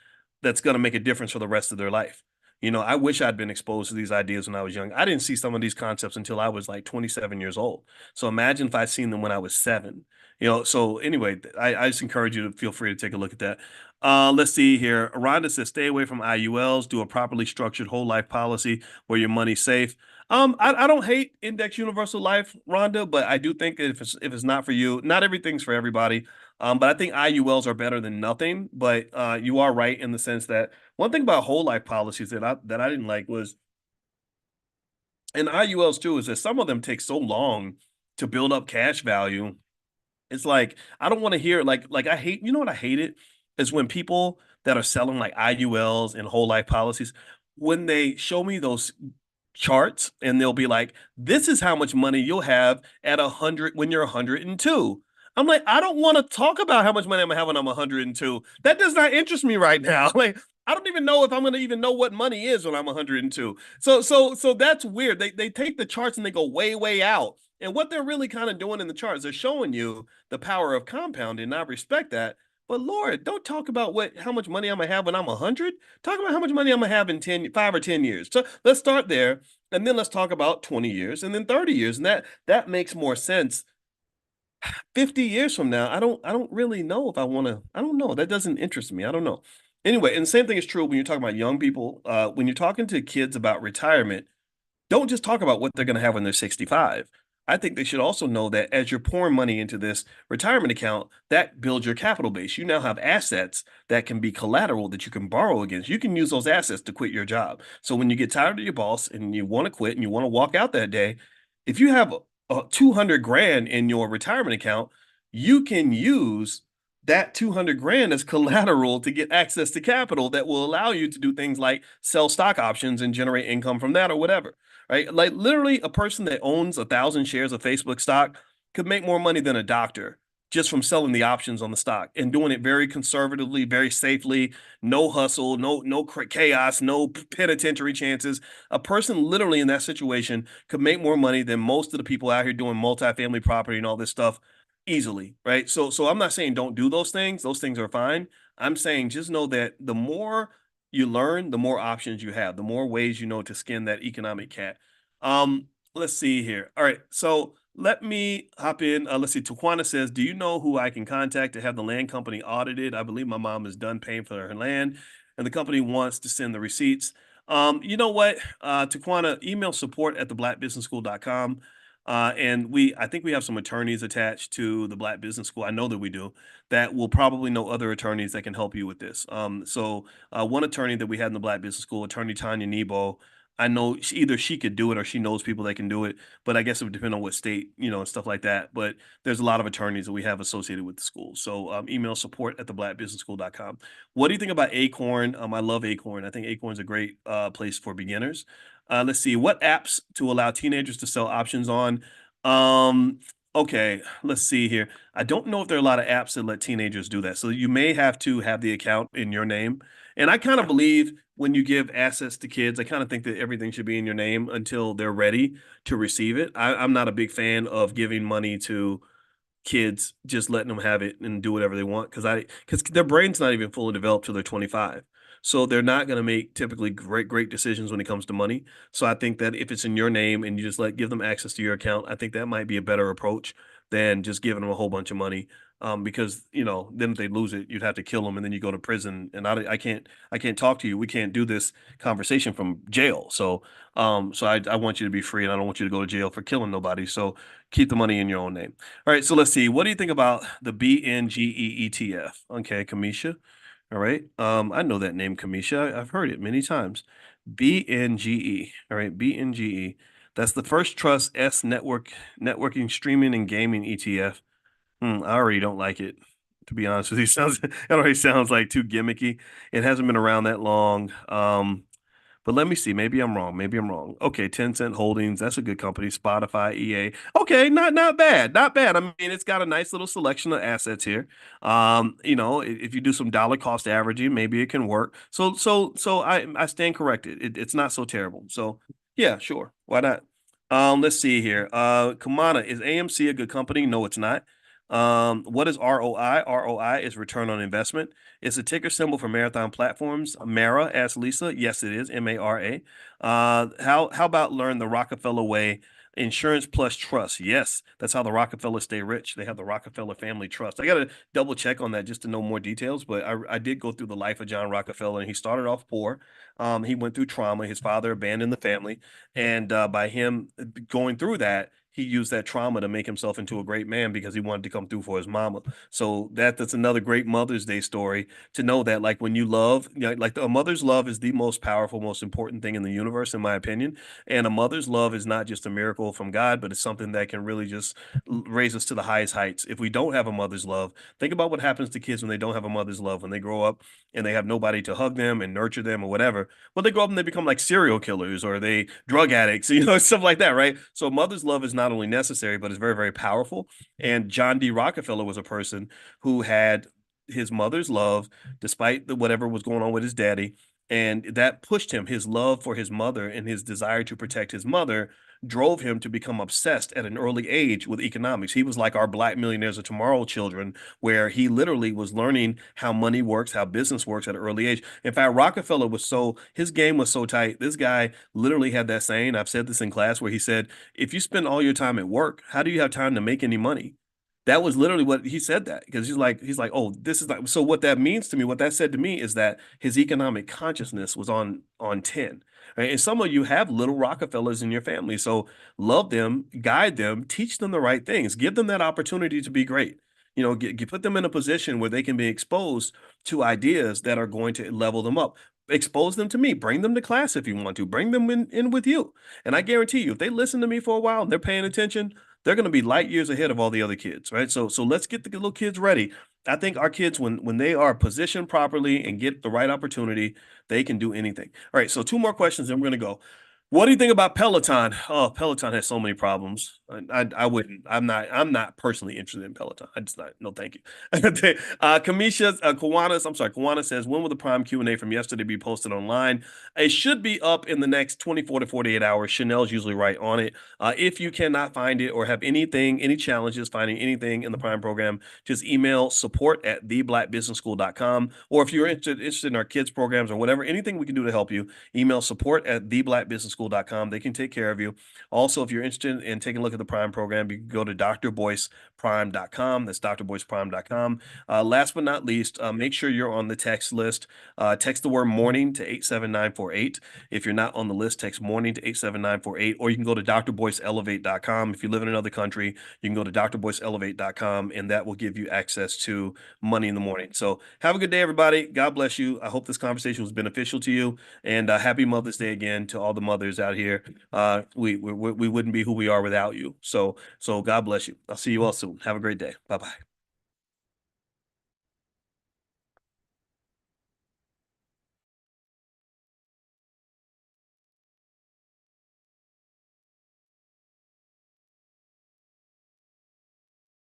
that's going to make a difference for the rest of their life. I wish I'd been exposed to these ideas when I was young. I didn't see some of these concepts until I was like 27 years old. So imagine if I'd seen them when I was seven. So anyway, I just encourage you to feel free to take a look at that. Let's see here. Rhonda says, stay away from IULs, do a properly structured whole life policy where your money's safe. I don't hate index universal life, Rhonda, but I do think that if it's not for you, not everything's for everybody. But I think IULs are better than nothing. But you are right in the sense that one thing about whole life policies that I didn't like was, and IULs too, is that some of them take so long to build up cash value. It's like I don't want to hear like I hate, what I hate it is when people that are selling like IULs and whole life policies, when they show me those charts and they'll be like, this is how much money you'll have at 100 when you're 102. I'm like, I don't want to talk about how much money I'm gonna have when I'm 102. That does not interest me right now. Like, I don't even know if I'm gonna even know what money is when I'm 102. So that's weird. They take the charts and they go way, way out. And what they're really kind of doing in the charts, they're showing you the power of compounding. And I respect that. But Lord, don't talk about how much money I'm gonna have when I'm 100. Talk about how much money I'm gonna have in 5 or 10 years. So let's start there, and then let's talk about 20 years, and then 30 years, and that makes more sense. 50 years from now, I don't really know if I want to. I don't know. That doesn't interest me. I don't know. Anyway, and the same thing is true when you're talking about young people. When you're talking to kids about retirement, don't just talk about what they're going to have when they're 65. I think they should also know that as you're pouring money into this retirement account, that builds your capital base. You now have assets that can be collateral that you can borrow against. You can use those assets to quit your job. So when you get tired of your boss and you want to quit and you want to walk out that day, if you have 200 grand in your retirement account, you can use that 200 grand as collateral to get access to capital that will allow you to do things like sell stock options and generate income from that or whatever, right? Like literally a person that owns 1,000 shares of Facebook stock could make more money than a doctor just from selling the options on the stock and doing it very conservatively, very safely, no hustle, no chaos, no penitentiary chances. A person literally in that situation could make more money than most of the people out here doing multifamily property and all this stuff easily, right? So I'm not saying don't do those things. Those things are fine. I'm saying just know that the more you learn, the more options you have, the more ways you know to skin that economic cat. Let's see here. All right, so let me hop in. Let's see. Taquana says, "Do you know who I can contact to have the land company audited? I believe my mom is done paying for her land, and the company wants to send the receipts." You know what, Taquana, email support at theblackbusinessschool.com. I think we have some attorneys attached to the Black Business School. I know that we do, that will probably know other attorneys that can help you with this. So one attorney that we had in the Black Business School, attorney Tanya Nebo, I know either she could do it or she knows people that can do it, but I guess it would depend on what state, and stuff like that. But there's a lot of attorneys that we have associated with the school. So email support at theblackbusinessschool.com. What do you think about Acorn? I love Acorn. I think Acorn's a great place for beginners. Let's see, what apps to allow teenagers to sell options on. Um, okay, let's see here. I don't know if there are a lot of apps that let teenagers do that. So you may have to have the account in your name. And I kind of believe when you give assets to kids, I kind of think that everything should be in your name until they're ready to receive it. I'm not a big fan of giving money to kids, just letting them have it and do whatever they want because their brain's not even fully developed till they're 25. So they're not going to make typically great decisions when it comes to money. So I think that if it's in your name and you just give them access to your account, I think that might be a better approach than just giving them a whole bunch of money. Because then if they lose it, you'd have to kill them and then you go to prison. And I can't talk to you. We can't do this conversation from jail. So I want you to be free and I don't want you to go to jail for killing nobody. So keep the money in your own name. All right, so let's see. What do you think about the BNGE ETF? Okay, Kamisha. All right. I know that name, Kamisha. I've heard it many times. BNGE. All right, BNGE. That's the First Trust S networking, streaming, and gaming ETF. I already don't like it, to be honest with you. Sounds it already sounds like too gimmicky. It hasn't been around that long. But let me see. Maybe I'm wrong. Maybe I'm wrong. Okay, Tencent Holdings. That's a good company. Spotify, EA. Okay, not bad. Not bad. I mean, it's got a nice little selection of assets here. If you do some dollar cost averaging, maybe it can work. So I stand corrected. It's not so terrible. So yeah, sure. Why not? Let's see here. Kamana, is AMC a good company? No, it's not. What is ROI? ROI is return on investment. It's a ticker symbol for marathon platforms. Mara, asked Lisa. Yes, it is. MARA. How about learn the Rockefeller way? Insurance plus trust. Yes, that's how the Rockefellers stay rich. They have the Rockefeller Family Trust. I got to double check on that just to know more details, but I did go through the life of John Rockefeller, and he started off poor. He went through trauma. His father abandoned the family, and by him going through that, he used that trauma to make himself into a great man because he wanted to come through for his mama. So that's another great Mother's Day story to know that, like, when you love, like, a mother's love is the most powerful, most important thing in the universe, in my opinion. And a mother's love is not just a miracle from God, but it's something that can really just raise us to the highest heights. If we don't have a mother's love, think about what happens to kids when they don't have a mother's love, when they grow up and they have nobody to hug them and nurture them or whatever. Well, they grow up and they become like serial killers or they drug addicts, stuff like that, right? So mother's love is not only necessary, but it's very, very powerful. And John D. Rockefeller was a person who had his mother's love, despite whatever was going on with his daddy. And that pushed him. His love for his mother and his desire to protect his mother drove him to become obsessed at an early age with economics. He was like our Black Millionaires of Tomorrow children, where he literally was learning how money works, how business works at an early age. In fact, Rockefeller was his game was so tight. This guy literally had that saying. I've said this in class where he said, if you spend all your time at work, how do you have time to make any money? That was literally what he said, that because he's like, oh, this is like, so what that means to me, what that said to me is that his economic consciousness was on 10. Right? And some of you have little Rockefellers in your family. So love them, guide them, teach them the right things, give them that opportunity to be great. Put them in a position where they can be exposed to ideas that are going to level them up. Expose them to me. Bring them to class if you want to. Bring them in with you. And I guarantee you, if they listen to me for a while and they're paying attention, they're going to be light years ahead of all the other kids, right? So let's get the little kids ready. I think our kids, when they are positioned properly and get the right opportunity, they can do anything. All right, so two more questions, and we're going to go. What do you think about Peloton? Oh, Peloton has so many problems. I wouldn't. I'm not personally interested in Peloton. I just not. No, thank you. Kamisha Kawana. I'm sorry. Kawana says, when will the Prime Q&A from yesterday be posted online? It should be up in the next 24 to 48 hours. Chanel's usually right on it. If you cannot find it or have any challenges finding anything in the Prime program, just email support@theblackbusinessschool.com. Or if you're interested in our kids programs or whatever, anything we can do to help you, email support@theblackbusinessschool.com. They can take care of you. Also, if you're interested in taking a look at the Prime program, you can go to drboyceprime.com. That's drboyceprime.com. Last but not least, make sure you're on the text list. Text the word morning to 87948. If you're not on the list, text morning to 87948, or you can go to drboyceelevate.com. If you live in another country, you can go to drboyceelevate.com, and that will give you access to money in the morning. So have a good day, everybody. God bless you. I hope this conversation was beneficial to you, and happy Mother's Day again to all the mothers out here. We wouldn't be who we are without you. So God bless you. I'll see you all soon. Have a great day. Bye bye.